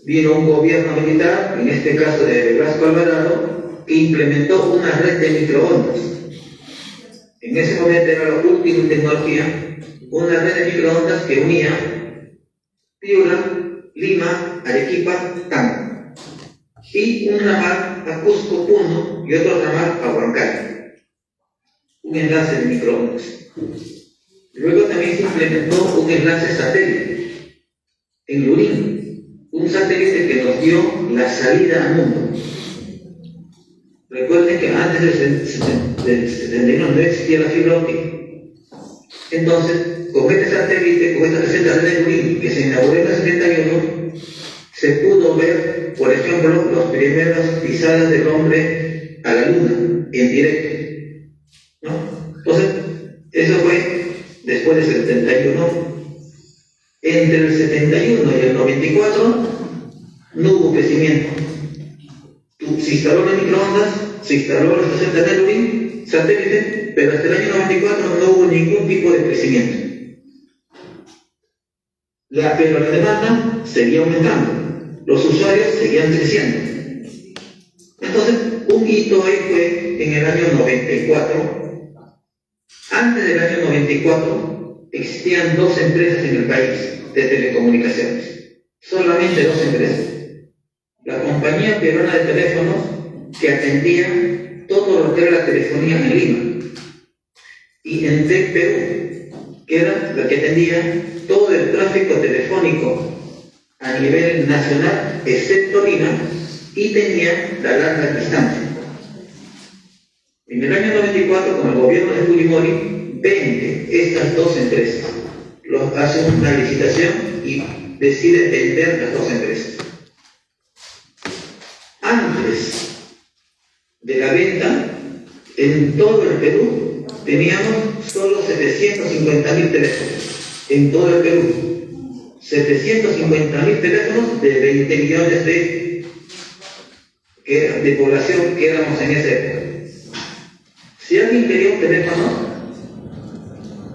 vino un gobierno militar, en este caso de Blasco Alvarado, que implementó una red de microondas. En ese momento era lo último en tecnología, una red de microondas que unía Piura, Lima, Arequipa, Tacna, y un ramal a Cusco, Puno, y otro ramal a Huancayo. Un enlace de microondas. Luego también se implementó un enlace satélite en Lurín, un satélite que nos dio la salida al mundo. Recuerden que antes del 71 no existía la fibra óptica. Entonces, con este satélite, con esta receta de Lurín que se inauguró en el 71, se pudo ver, por ejemplo, las primeras pisadas del hombre a la luna en directo. ¿No? Entonces, eso fue después del 71. Entre el 71 y el 94 no hubo crecimiento. Se instaló las microondas, se instaló la estación de Lurín, satélite, pero hasta el año 94 no hubo ningún tipo de crecimiento. Pero la demanda seguía aumentando, los usuarios seguían creciendo. Entonces, un hito ahí fue en el año 94. Antes del año 94 existían 2 empresas en el país de telecomunicaciones, solamente 2 empresas. La compañía peruana de teléfonos, que atendía todo lo que era la telefonía en Lima, y Entel Perú, que era la que atendía todo el tráfico telefónico a nivel nacional, excepto Lima, y tenía la larga distancia. En el año 94, con el gobierno de Fujimori, vende estas 2 empresas. Hace una licitación y decide vender las 2 empresas. Antes de la venta, en todo el Perú teníamos solo 750.000 teléfonos. En todo el Perú, 750.000 teléfonos de 20 millones de población que éramos en esa época. Si alguien quería un teléfono,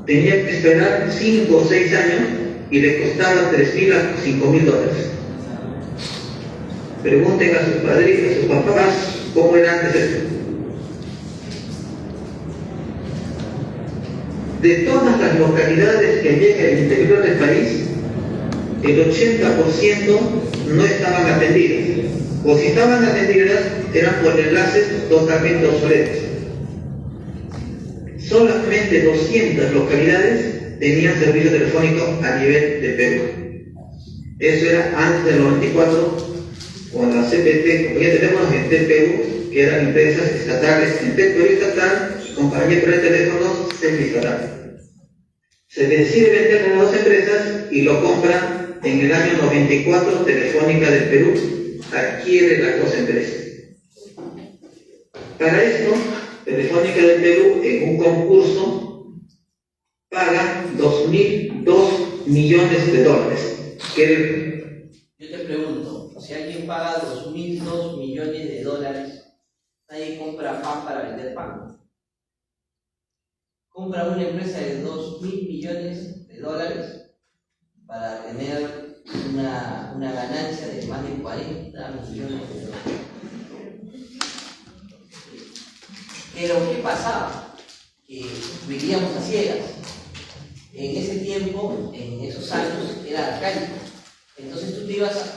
tenía que esperar 5 o 6 años y le costaba $3.000 a $5.000. Pregunten a sus padres, a sus papás, cómo era antes esto. De todas las localidades que llegan al interior del país, el 80% no estaban atendidas. O si estaban atendidas, eran por enlaces totalmente obsoletos. Solamente 200 localidades tenían servicio telefónico a nivel de Perú. Eso era antes del 94, con la CPT, compañía de teléfonos, Entel Perú, que eran empresas estatales, Entel Perú estatal, compañía de teléfonos semi-estatal. Se decide vender las 2 empresas y lo compran en el año 94. Telefónica del Perú adquiere las 2 empresas. Para esto, Telefónica del Perú, en un concurso, paga $2 millones. Yo te pregunto, si alguien paga $2 millones, nadie compra pan para vender pan. Compra una empresa de $2 millones para tener una ganancia de más de 40 millones de dólares. Pero ¿qué pasaba? Que vivíamos a ciegas. En ese tiempo, en esos años, era arcaico. Entonces tú te ibas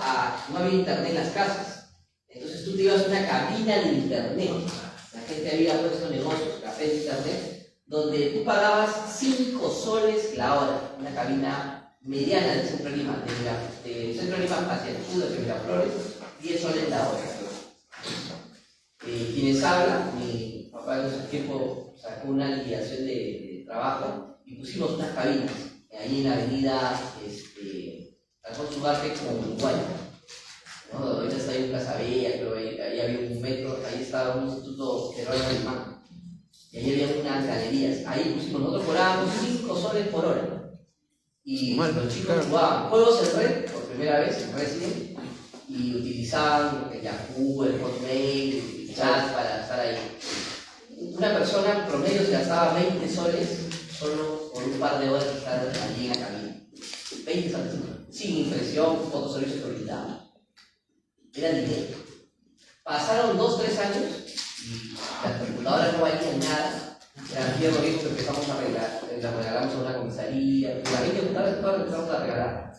no había internet en las casas. Entonces tú te ibas a una cabina de internet. La gente había puesto negocios, café de internet, donde tú pagabas 5 soles la hora. Una cabina mediana del Centro de Lima, del Centro de Lima hacia el sur de Miraflores, 10 soles la hora. Quienes hablan, mi papá en ese tiempo sacó una liquidación de trabajo y pusimos unas cabinas ahí en la avenida Alfonso Ugarte con Uruguay. ¿no? Ahorita está ahí un Casabella, creo, ahí había un metro, ahí estaba un instituto peruano alemán. Y ahí había unas galerías. Ahí pusimos, nosotros cobrábamos 5 soles por hora. Y los chicos jugaban juegos en red, por primera vez, en Resident, y utilizaban el Yahoo, el Hotmail, el chat para estar ahí. Una persona en promedio se gastaba 20 soles solo por un par de horas de estar allí en la cabina. 20 soles, sin impresión, fotoservicios que brindaban. Era dinero. Pasaron 2-3 años y las computadoras no valían nada. Eran fierro viejo que empezamos a arreglar. Las regalamos a una comisaría. Las 20 computadoras todas las empezamos a regalar.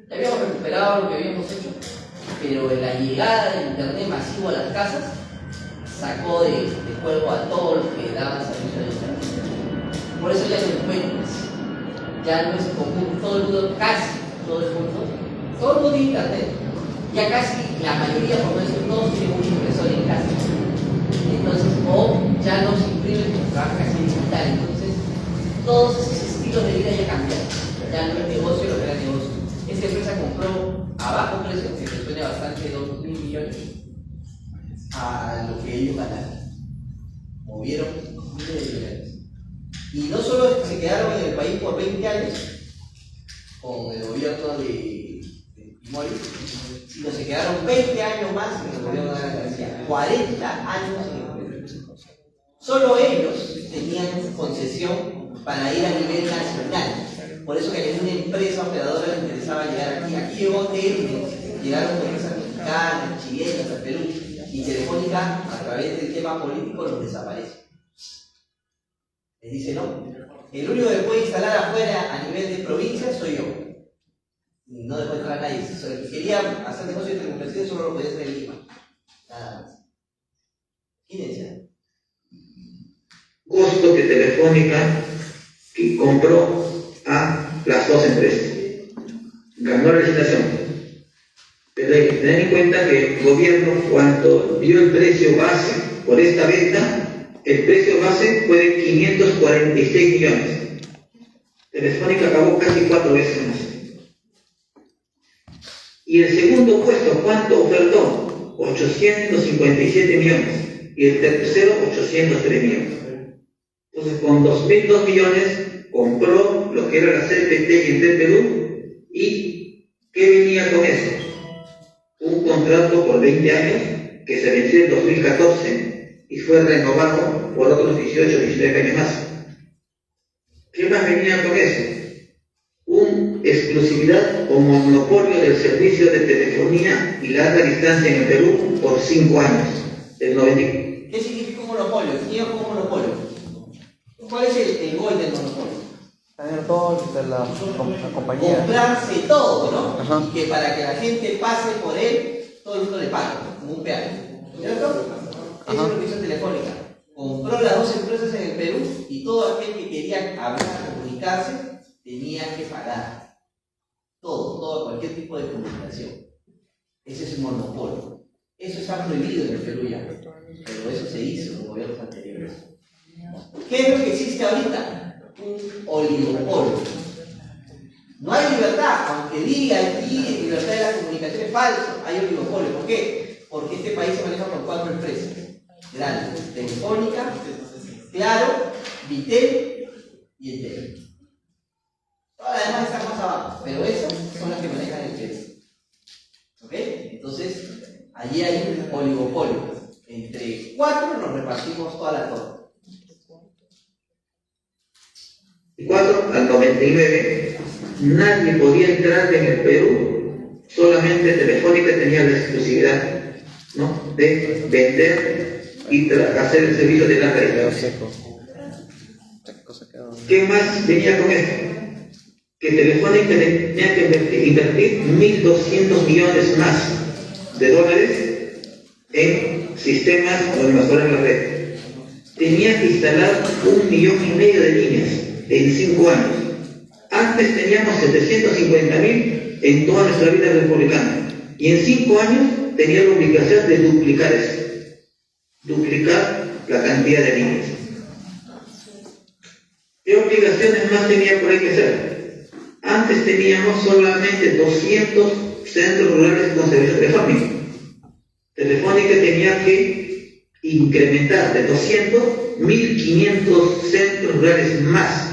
Ya habíamos recuperado lo que habíamos hecho, pero la llegada del internet masivo a las casas sacó de juego a todos los que daban servicio de internet. Por eso ya no encuentras. Ya no es común. Todo el mundo, casi todo el mundo tiene internet. Ya casi la mayoría, por no decir todos, tienen un impresor en casa. Entonces, o ya no se imprimen porque trabajan casi digital. Entonces, todos esos estilos de vida ya cambiaron. Ya no es negocio lo que era negocio. Esta empresa compró a bajo precio, que me suena bastante, 2.000 millones, a lo que ellos ganaron. Movieron miles de millones. Y no solo se quedaron en el país por 20 años, con el gobierno de Fujimori, sino se quedaron 20 años más en el gobierno de Ana García, 40 años en el gobierno. Solo ellos tenían concesión para ir a nivel nacional. Por eso que a ninguna empresa operadora le interesaba llegar aquí. Aquí llegó TEL, llegaron empresas mexicanas, chilenas, al Perú, y Telefónica, a través del tema político, los desaparece. Les dice no. El único que puede instalar afuera a nivel de provincia soy yo. No dejó entrar a nadie. El que quería hacer negocio de telecomunicaciones solo lo podía hacer en Lima. Nada más. Imagínense. Costo que Telefónica que compró a las dos empresas. Ganó la licitación. Pero hay que tener en cuenta que el gobierno, cuando dio el precio base por esta venta, el precio base fue de 546 millones. Telefónica acabó casi 4 veces más. Y el segundo puesto, ¿cuánto ofertó? 857 millones. Y el tercero, 803 millones. Entonces, con 2.002 millones, compró lo que era la CPT y Entel Perú. ¿Y qué venía con eso? Un contrato por 20 años que se venció en 2014 y fue renovado por otros 18 o 19 años más. ¿Qué más venía con eso? Una exclusividad o monopolio del servicio de telefonía y larga distancia en el Perú por 5 años, del 90. ¿Qué significa un monopolio? ¿Qué significa un monopolio? ¿Cuál es el gol del monopolio? Tener todo de la compañía. Comprarse todo, ¿no? Ajá. Y que para que la gente pase por él, todo el mundo le paga, como un peaje. ¿Cierto? Eso es lo que hizo Telefónica. Compró las dos empresas en el Perú y todo aquel que quería hablar, comunicarse, tenía que pagar. Todo, cualquier tipo de comunicación. Ese es un monopolio. Eso está prohibido en el Perú ya. Pero eso se hizo en los gobiernos anteriores. ¿Qué es lo que existe ahorita? Un oligopolio. No hay libertad, aunque diga aquí libertad de la comunicación es falso, hay oligopolio. ¿Por qué? Porque este país se maneja por 4 empresas grandes: Telefónica, Claro, Vitel y Entel. Todas las demás están más abajo, pero esas son las que manejan el Perú. ¿Ok? Entonces, allí hay un oligopolio. Entre 4 nos repartimos toda la torta. 4 al 99, nadie podía entrar en el Perú, solamente Telefónica tenía la exclusividad, ¿no?, de vender y hacer el servicio de larga distancia. ¿Qué más venía con esto? Que Telefónica tenía que invertir 1.200 millones más de dólares en sistemas o en mejorar la red. Tenía que instalar 1,5 millones de líneas en 5 años. Antes teníamos 750.000 en toda nuestra vida republicana. Y en 5 años tenía la obligación de duplicar eso. Duplicar la cantidad de líneas. ¿Qué obligaciones más tenía por ahí que hacer? Antes teníamos solamente 200 centros rurales con servicio telefónico. Telefónica tenía que incrementar de 200, 1.500 centros rurales más,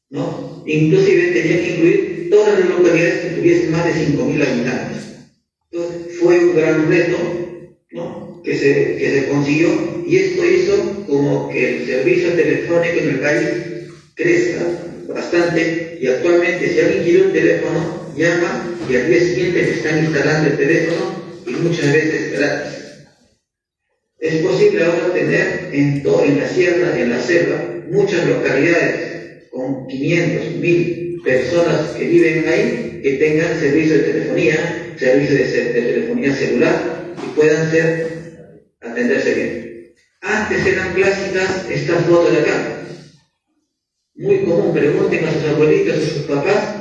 ¿no? Inclusive tenía que incluir todas las localidades que tuviesen más de 5.000 habitantes. Entonces fue un gran reto, ¿no?, que se consiguió, y esto hizo como que el servicio telefónico en el país crezca bastante, y actualmente si alguien quiere un teléfono, llama y al día siguiente le están instalando el teléfono, y muchas veces gratis. Es posible ahora tener en la sierra, en la selva, muchas localidades con 500, 1.000 personas que viven ahí, que tengan servicio de telefonía, servicio de telefonía celular, y puedan atenderse bien. Antes eran clásicas estas fotos de acá. Muy común, pregunten a sus abuelitos, a sus papás,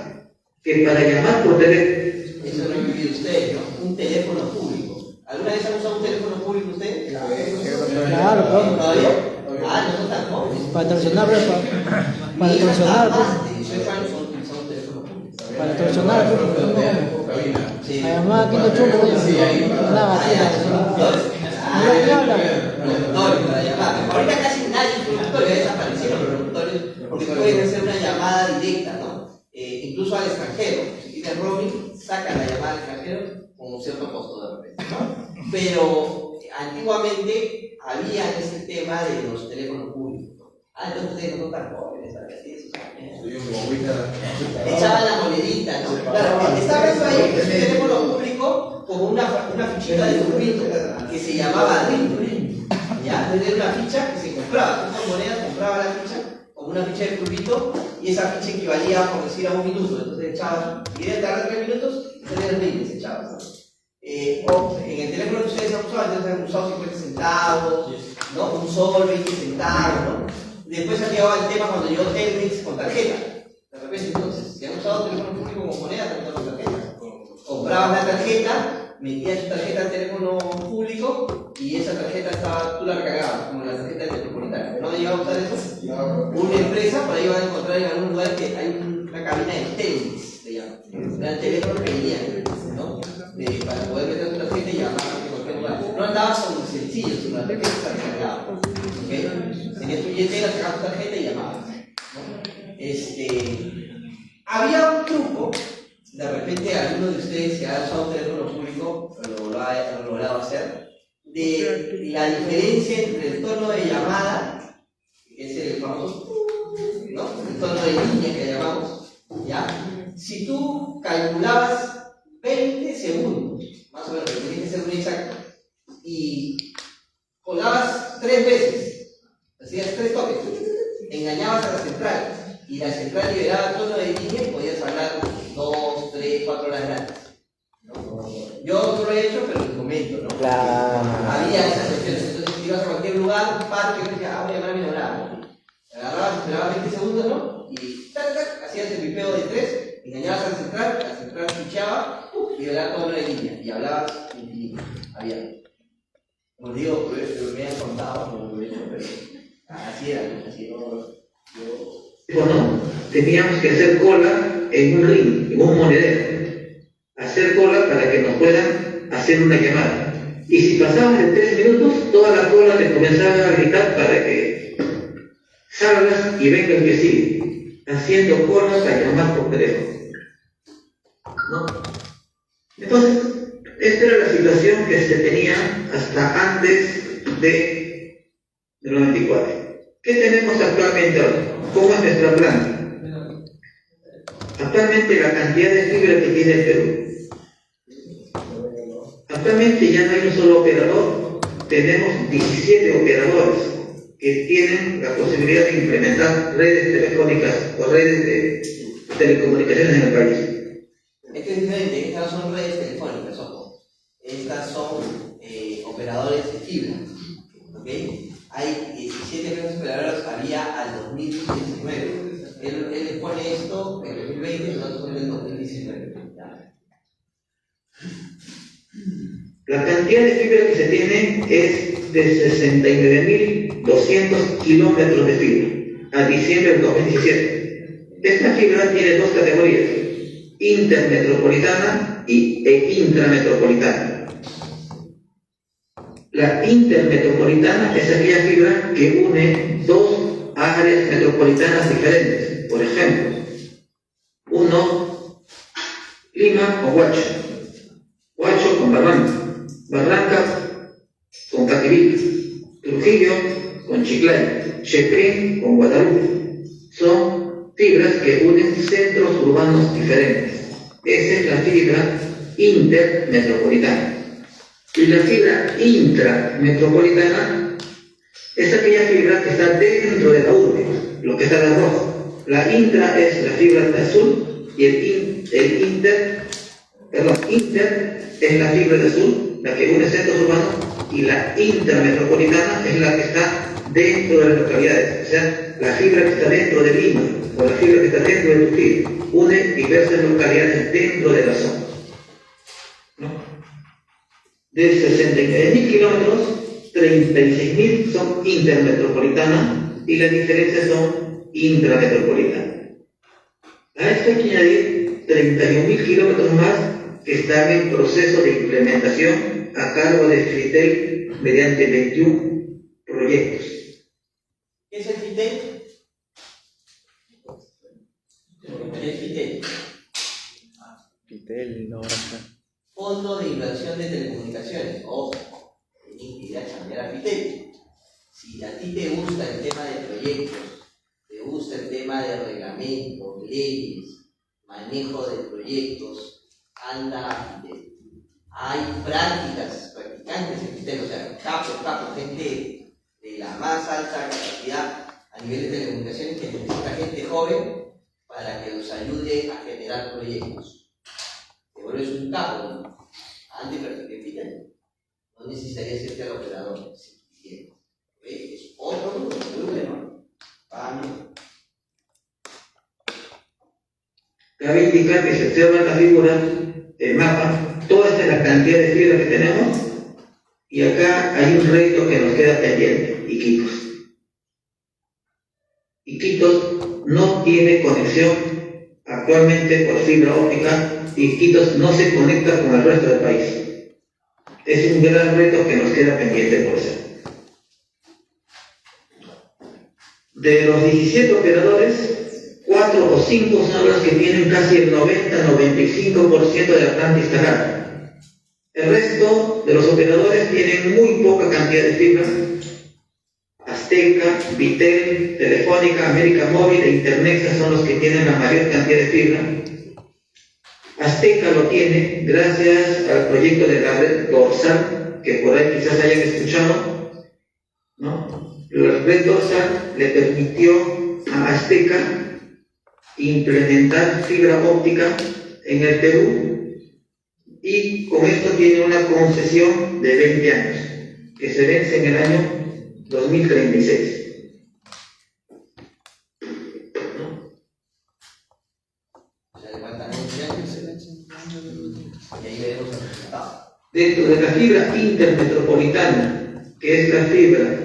que para llamar por teléfono. Eso lo han vivido ustedes, ¿no? Un teléfono público. ¿Alguna vez han usado un teléfono público ustedes? Claro, profe. ¿Todavía? Ah, no son tan jóvenes. Para torsionar, para Mi hija torsionar, más de 18 años son utilizando un teléfono público. para torsionar, Sí. además aquí no chupo, nada, Locutorios para llamar. Ahorita casi nadie usa locutorios, ya desaparecieron los locutorios, porque pueden hacer una llamada directa, ¿no? Incluso al extranjero. Si tienes roaming, saca la llamada al extranjero con un cierto costo de repente, ¿no? Pero antiguamente había ese tema de los teléfonos públicos. Entonces ustedes no son tan jóvenes, ¿sabes? Echaban la monedita, ¿no? Claro, estaba eso ahí, un teléfono público como una fichita de turbito que se llamaba RIM. Ya, tenía una ficha que se compraba, con monedas compraba la ficha como una ficha de turbito, y esa ficha equivalía, por decir, a 1 minuto. Entonces echabas, y querías tardar 3 minutos, tenías 20, echabas, ¿no? O en el teléfono que ustedes han usado, entonces han usado 50 centavos, ¿no? Un sol, 20 centavos, ¿no? Después ha llegado el tema cuando llegó Telmex con tarjeta. De repente, entonces, si han usado teléfono público como moneda, también con tarjeta. Comprabas la tarjeta, metías tu tarjeta al teléfono público y esa tarjeta tú la recargabas, como la tarjeta del Metropolitano. ¿No llegaba a usar eso? Una empresa, por ahí van a encontrar en algún lugar que hay una cabina de Telmex, se llama. Era el teléfono que venía, ¿no? Para poder meter tu tarjeta y llamar a cualquier lugar. No andabas con un sencillo, sino la tarjeta se recargaba. ¿Okay? Tenías tu billetera, sacabas tu tarjeta y llamabas, ¿no? Había un truco, de repente alguno de ustedes que ha usado un teléfono público lo ha logrado hacer, de la diferencia entre el tono de llamada, que es el famoso, ¿no?, el tono de línea que llamamos, ¿ya? Si tú calculabas 20 segundos, más o menos, tienes que ser muy exacto, y colgabas 3 veces, hacías 3 toques, engañabas a la central, y la central liberaba el tono de línea y podías hablar 2, 3, 4 horas gratis. Yo no lo he hecho, pero les comento, ¿no? Claro. Había esas opciones. Entonces, si ibas a cualquier lugar, un parque, que decía, voy a llamar a mi enamorada. Agarrabas, esperabas 20 segundos, ¿no? Y hacías el pipeo de 3, engañabas a la central fichaba y liberaba tono de línea. Y hablabas infinito. Había. Como digo, me han contado, no lo he hecho, pero así era, así era. Bueno, teníamos que hacer cola en un ring, en un monedero. Hacer cola para que nos puedan hacer una llamada. Y si pasabas de 3 minutos, toda la cola te comenzaba a gritar para que salgas y venga el que sigue, haciendo colas para llamar por teléfono, ¿no? Entonces, esta era la situación que se tenía hasta antes del 94. ¿Qué tenemos actualmente ahora? ¿Cómo es nuestra planta? Actualmente la cantidad de fibra que tiene el Perú. Actualmente ya no hay un solo operador, tenemos 17 operadores que tienen la posibilidad de implementar redes telefónicas o redes de telecomunicaciones en el país. Esto es diferente, estas son redes telefónicas, ojo. Estas son operadores de fibra, ¿ok? Hay 17 redes operadoras, había al 2019. Él les pone esto en el 2020 y nosotros en el 2019. ¿Ya? La cantidad de fibra que se tiene es de 69.200 kilómetros de fibra a diciembre del 2017. Esta fibra tiene 2 categorías, intermetropolitana e intrametropolitana. La intermetropolitana es aquella fibra que une dos áreas metropolitanas diferentes. Por ejemplo, uno, Lima con Huacho, Huacho con Barranca, Barranca con Caquivira, Trujillo con Chiclayo, Chepén con Guadalupe. Son fibras que unen centros urbanos diferentes. Esa es la fibra intermetropolitana. Y la fibra intrametropolitana es aquella fibra que está dentro de la urbe, lo que está de rojo. La intra es la fibra de azul y inter es la fibra de azul, la que une centros urbanos, y la intrametropolitana es la que está dentro de las localidades, o sea, la fibra que está dentro de Lima o la fibra que está dentro de Trujillo, une diversas localidades dentro de la zona. ¿No? De 69.000 kilómetros, 36.000 son intermetropolitanas y las diferencias son intrametropolitanas. A esto hay que añadir 31.000 kilómetros más que están en proceso de implementación a cargo de FITEL mediante 21 proyectos. ¿Qué es el FITEL? El FITEL. Pitel, no, ahora Fondo de Inversión de Telecomunicaciones. Ojo, tienes que ir a cambiar a FITEL. Si a ti te gusta el tema de proyectos, te gusta el tema de reglamentos, leyes, manejo de proyectos, anda a FITEL. Hay practicantes en FITEL, o sea, capos, gente de la más alta capacidad a nivel de telecomunicaciones que necesita gente joven para que los ayude a generar proyectos. Te vuelves un capo, ¿no? Antes practiqué en FITEL. No necesitaría ser el operador, si quisieras. Es otro problema. Cabe indicar que se observa en la figura, el mapa, toda esta es la cantidad de fibras que tenemos, y acá hay un reto que nos queda pendiente, Iquitos. Iquitos no tiene conexión actualmente por fibra óptica, y Iquitos no se conecta con el resto del país. Es un gran reto que nos queda pendiente por hacer. De los 17 operadores, 4 o 5 son los que tienen casi el 90-95% de la planta instalada. El resto de los operadores tienen muy poca cantidad de fibra. Azteca, Vitel, Telefónica, América Móvil e Internexa son los que tienen la mayor cantidad de fibra. Azteca lo tiene gracias al proyecto de la red dorsal, que por ahí quizás hayan escuchado, ¿no? La red dorsal le permitió a Azteca implementar fibra óptica en el Perú, y con esto tiene una concesión de 20 años, que se vence en el año 2036. Dentro de la fibra intermetropolitana, que es la fibra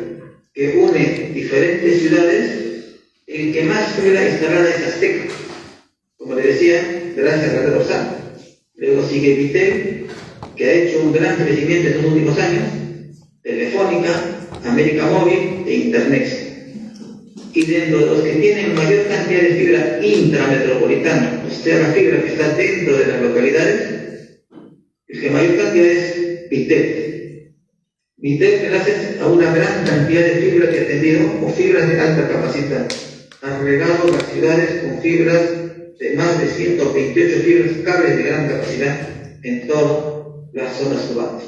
que une diferentes ciudades, el que más fibra instalada es Azteca, como le decía, gracias a la red dorsal. Luego sigue Vitel, que ha hecho un gran crecimiento en los últimos años, Telefónica, América Móvil e Internexa. Y dentro de los que tienen mayor cantidad de fibra intrametropolitana, o sea, la fibra que está dentro de las localidades, el que mayor cantidad es Vitel. Vitel, gracias a una gran cantidad de fibra que ha tenido, o fibras de alta capacidad, han regado las ciudades con fibras de más de 128 fibras cables de gran capacidad en todas las zonas urbanas.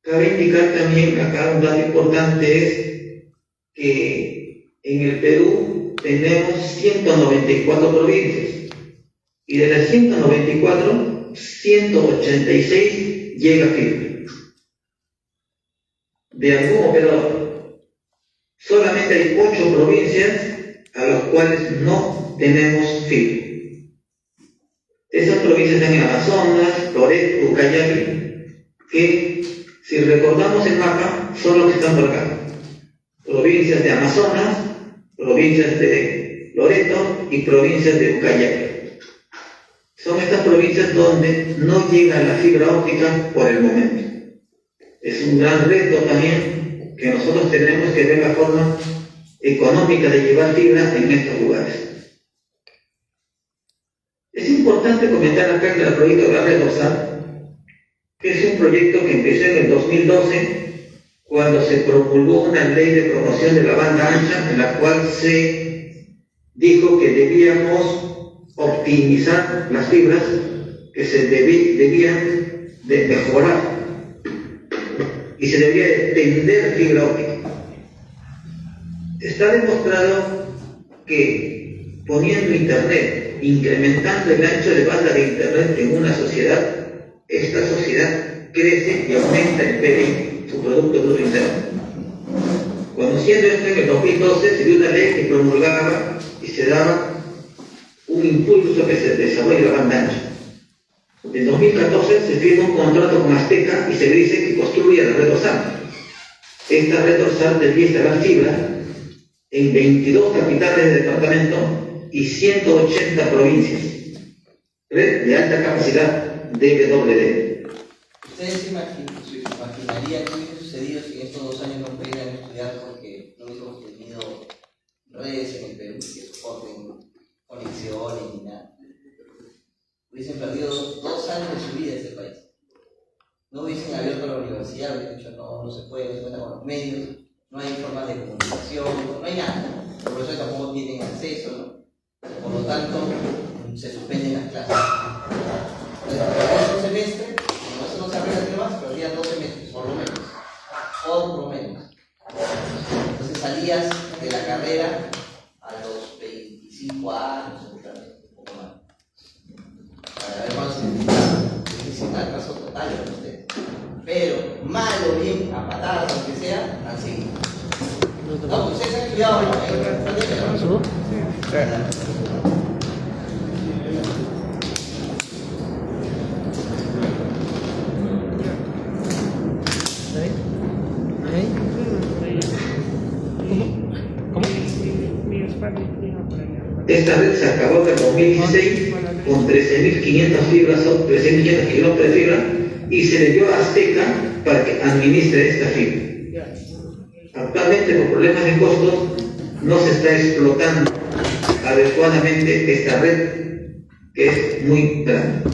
Cabe indicar también, acá un dato importante es que en el Perú tenemos 194 provincias, y de las 194, 186 llega fibra de algún operador. Solamente hay 8 provincias a las cuales no tenemos fibra. Esas provincias están en Amazonas, Loreto, Ucayali, que si recordamos el mapa son los que están por acá. Provincias de Amazonas, provincias de Loreto y provincias de Ucayali. Son estas provincias donde no llega la fibra óptica por el momento. es un gran reto también que nosotros tenemos que ver la forma económica de llevar fibra en estos lugares. Es importante comentar acá en el proyecto de la red dorsal, que es un proyecto que empezó en el 2012, cuando se promulgó una ley de promoción de la banda ancha, en la cual se dijo que debíamos optimizar las fibras, que se debían de mejorar y se debía de tender fibra óptica. Está demostrado que poniendo internet, incrementando el ancho de banda de internet en una sociedad, esta sociedad crece y aumenta el PBI, su Producto Bruto Interno. Conociendo esto, en el 2012 se dio una ley que promulgaba y se daba un impulso que se desarrolle la banda ancha. En 2014 se firma un contrato con Azteca y se dice que construye la red dorsal. Esta red dorsal debía instalar fibra en 22 capitales de departamento y 180 provincias. Red de alta capacidad DWD. ¿Ustedes se imaginarían qué hubiese sucedido si en estos 2 años no pudieran estudiar porque no hubiésemos tenido redes en el Perú que soporten conexiones ni nada? Hubiesen perdido 2 años de su vida en este país. No hubiesen abierto la universidad, hubiesen dicho no se puede, no se cuenta con los medios, no hay formas de comunicación, no hay nada. Los profesores tampoco tienen acceso, ¿no? Por lo tanto, se suspenden las clases. Entonces, un semestre, como eso no se abre las demás, perdían 2 semestres, por lo menos. Por lo menos. Entonces salías de la carrera a los 25 años, un poco más. Para ver cuánto significaba. Es un atraso total para ustedes. Pero, mal o bien, a patadas, aunque sea, han seguido. No, ustedes han estudiado en pandemia, ¿no? Esta red se acabó en el 2016 con 13.500 fibras, 13.500 kilómetros de fibra, y se le dio a Azteca para que administre esta fibra. Actualmente, por problemas de costos, no se está explotando adecuadamente esta red, que es muy grande.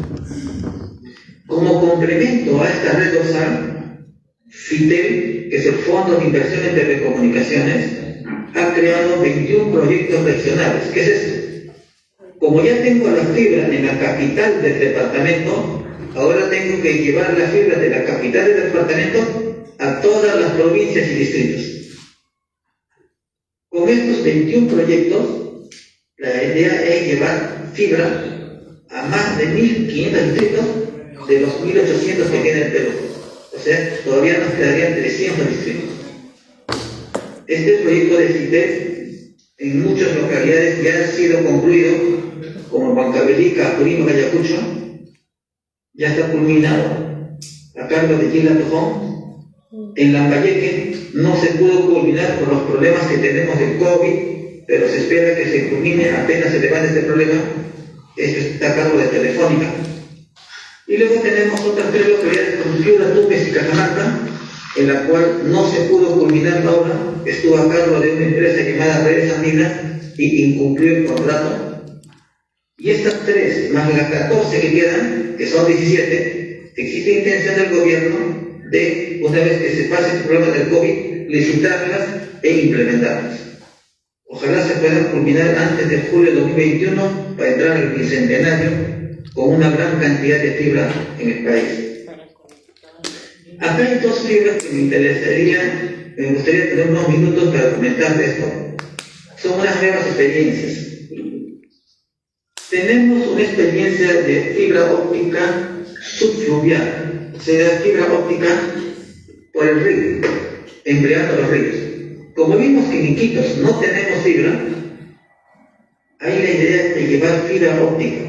Como complemento a esta red dorsal, FITEL, que es el Fondo de Inversión en Telecomunicaciones, ha creado 21 proyectos regionales. ¿Qué es esto? Como ya tengo la fibra en la capital del departamento, ahora tengo que llevar la fibra de la capital del departamento a todas las provincias y distritos. Con estos 21 proyectos, la idea es llevar fibra a más de 1.500 distritos de los 1.800 que tiene el Perú. O sea, todavía nos quedarían 300 distritos. Este proyecto de FITEL en muchas localidades ya ha sido concluido, como Huancavelica, Apurímac, Ayacucho, ya está culminado a cargo de Gila Tejón. En Lambayeque no se pudo culminar por los problemas que tenemos del COVID, pero se espera que se culmine apenas se levante este problema. Esto está a cargo de Telefónica. Y luego tenemos otras 3 localidades como Piura, Tumbes y Cajamarca, en la cual no se pudo culminar la obra, estuvo a cargo de una empresa llamada Redes Andinas y incumplió el contrato. Y estas 3, más las 14 que quedan, que son 17, existe intención del gobierno de, una vez que se pase el problema del COVID, licitarlas e implementarlas. Ojalá se puedan culminar antes de julio de 2021 para entrar al bicentenario con una gran cantidad de fibra en el país. Acá hay 2 fibras que me gustaría tener unos minutos para comentar de esto. Son unas nuevas experiencias. Tenemos una experiencia de fibra óptica subfluvial, o sea, fibra óptica por el río, empleando los ríos. Como vimos que en Iquitos no tenemos fibra, hay la idea de llevar fibra óptica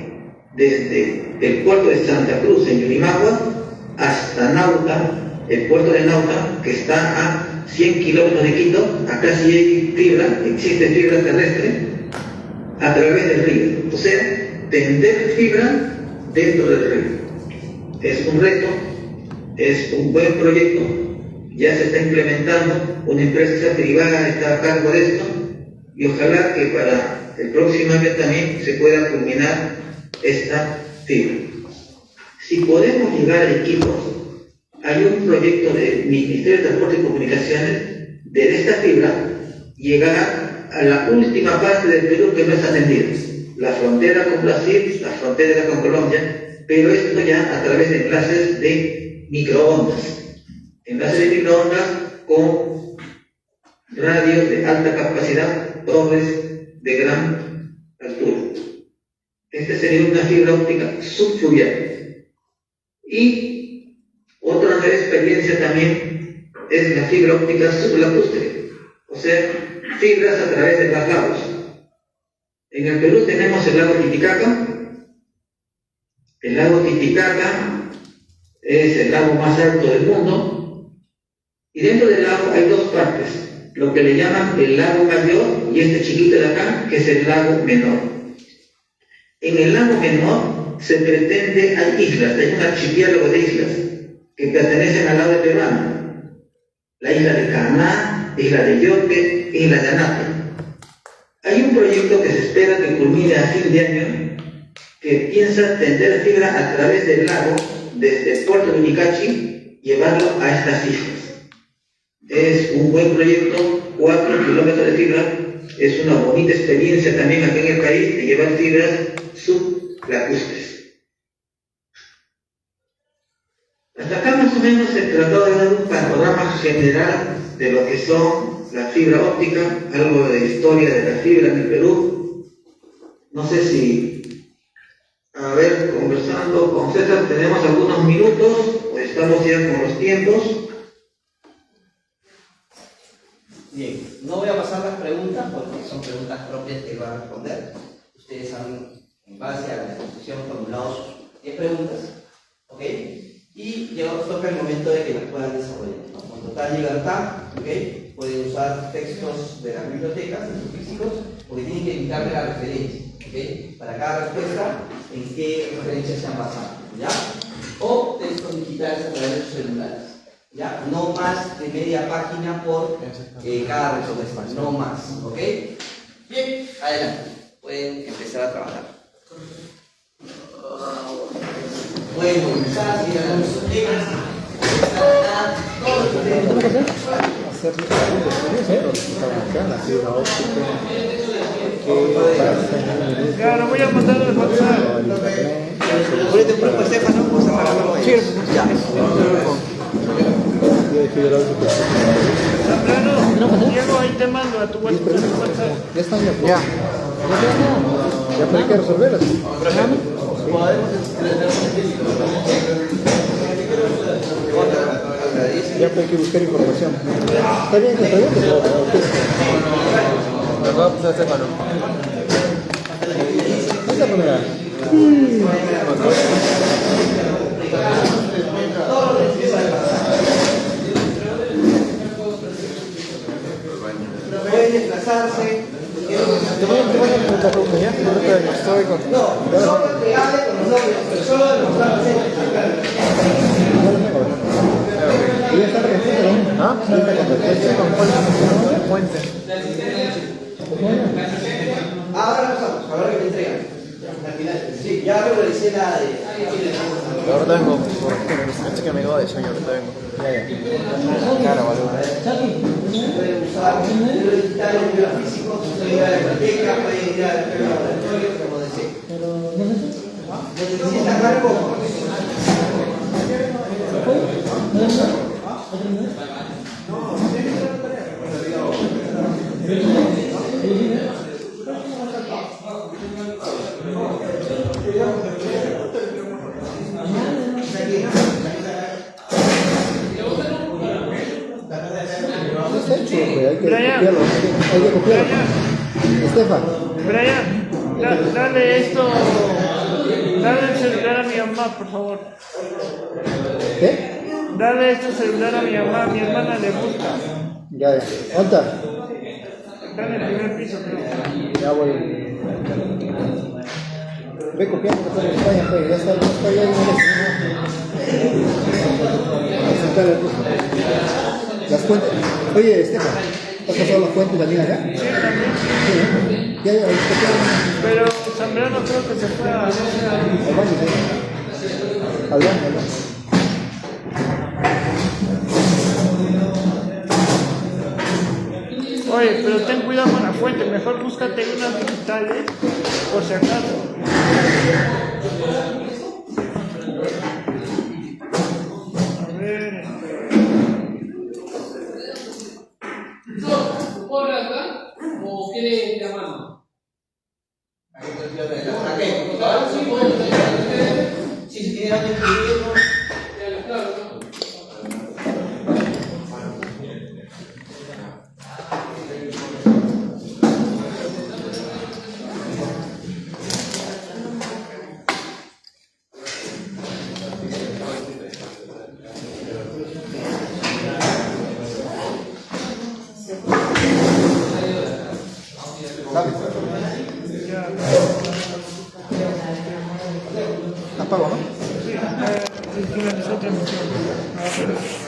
desde el puerto de Santa Cruz en Yurimagua hasta Nauta, el puerto de Nauta, que está a 100 kilómetros de Quito. Acá sí hay fibra, existe fibra terrestre a través del río. O sea, tender fibra dentro del río. Es un reto, es un buen proyecto, ya se está implementando, una empresa privada está a cargo de esto, y ojalá que para el próximo año también se pueda culminar esta fibra. Si podemos llegar a equipos, hay un proyecto del Ministerio de Transporte y Comunicaciones de esta fibra llegar a la última parte del Perú que no es atendida, la frontera con Brasil, la frontera con Colombia, pero esto ya a través de enlaces de microondas con radios de alta capacidad, torres de gran altura. Esta sería una fibra óptica subfluvial. Y otra nueva experiencia también es la fibra óptica sublacustre, o sea, fibras a través de los lagos. En el Perú tenemos el lago Titicaca. El lago Titicaca es el lago más alto del mundo, y dentro del lago hay dos partes, lo que le llaman el lago mayor y este chiquito de acá, que es el lago menor. En el lago menor se pretende, hay islas, hay un archipiélago de islas que pertenecen al lado peruano, la isla de Caná, isla de Yoque, isla de Anape. Hay un proyecto que se espera que culmine a fin de año, que piensa tender fibra a través del lago, desde el puerto de Unicachi, llevarlo a estas islas. Es un buen proyecto, 4 kilómetros de fibra, es una bonita experiencia también aquí en el país de llevar fibras sublacustres. Hasta acá más o menos se trató de dar un panorama general de lo que son la fibra óptica, algo de historia de la fibra en el Perú. No sé si, a ver, conversando con César, tenemos algunos minutos, o estamos ya con los tiempos. Bien, no voy a pasar las preguntas porque son preguntas propias que van a responder. Ustedes han, en base a la exposición, formulado sus 10 preguntas, ¿ok? Y ya toca el momento de que las puedan desarrollar, ¿no? Con total libertad, ¿ok? Pueden usar textos de las bibliotecas, de sus físicos, porque tienen que indicarle la referencia, ¿ok? Para cada respuesta, en qué referencias se han basado, ¿ya? O textos digitales a través de sus celulares, ¿ya? No más de media página por cada respuesta, no más, ¿ok? Bien, adelante, pueden empezar a trabajar. Pueden comenzar, si hay algunos temas, todos los temas. Hacer preguntas, la fibra óptica, Ya, lo voy a mandar al WhatsApp. Ponete un grupo, Estefano, vamos a agarrarlo ahí. Ya. Plano, Diego, ahí te mando a tu WhatsApp. Ya están, ya. Ya, pero hay que resolverlas. Ya hay que buscar información. Está bien que preguntes. Nos va a pasar Estefano. Esta manera. Pueden desplazarse. Te voy a preguntar la pregunta, ¿ya? Estoy con... No, solo que hable con los nombres, pero solo demostrar ¿Y ya está respuesta, no? ¿Ah? Ya está con fuente. Ahora pasamos, ahora que me entregan. Al final, sí, ya realicé la de. Ahora tengo, antes que me quedo de sueño, ahorita vengo. Ya. Cara, vale. Pueden usar libros digitales, libros físicos, pueden ir a la biblioteca, pueden ir al laboratorio, como deseen. ¿Necesitan algo? Hay que copiarlo. Estefan. Brian, dale esto. Dale el celular a mi mamá, por favor. ¿Qué? Dale este celular a mi mamá, mi hermana le gusta. Ya. ¿Dónde está? Está en el primer piso, creo. Ya voy. Ve copiando que está en España, pues. Ya está ya en el... fuentes. Oye, Estefan, ¿has pasado las fuentes también acá? Sí, también. Sí, ¿no? ¿Qué hay? Pero Zambrano creo que se fue a... Al baño, sí. Al baño. Oye, pero ten cuidado con la fuente, mejor búscate unas digitales por si acaso. A ver, ¿Corre acá o quiere llamarnos? ¿Para qué? Si se tiene que escribirlo. Claro, Apago, ¿no? sí, finalizó transmisión. A ver.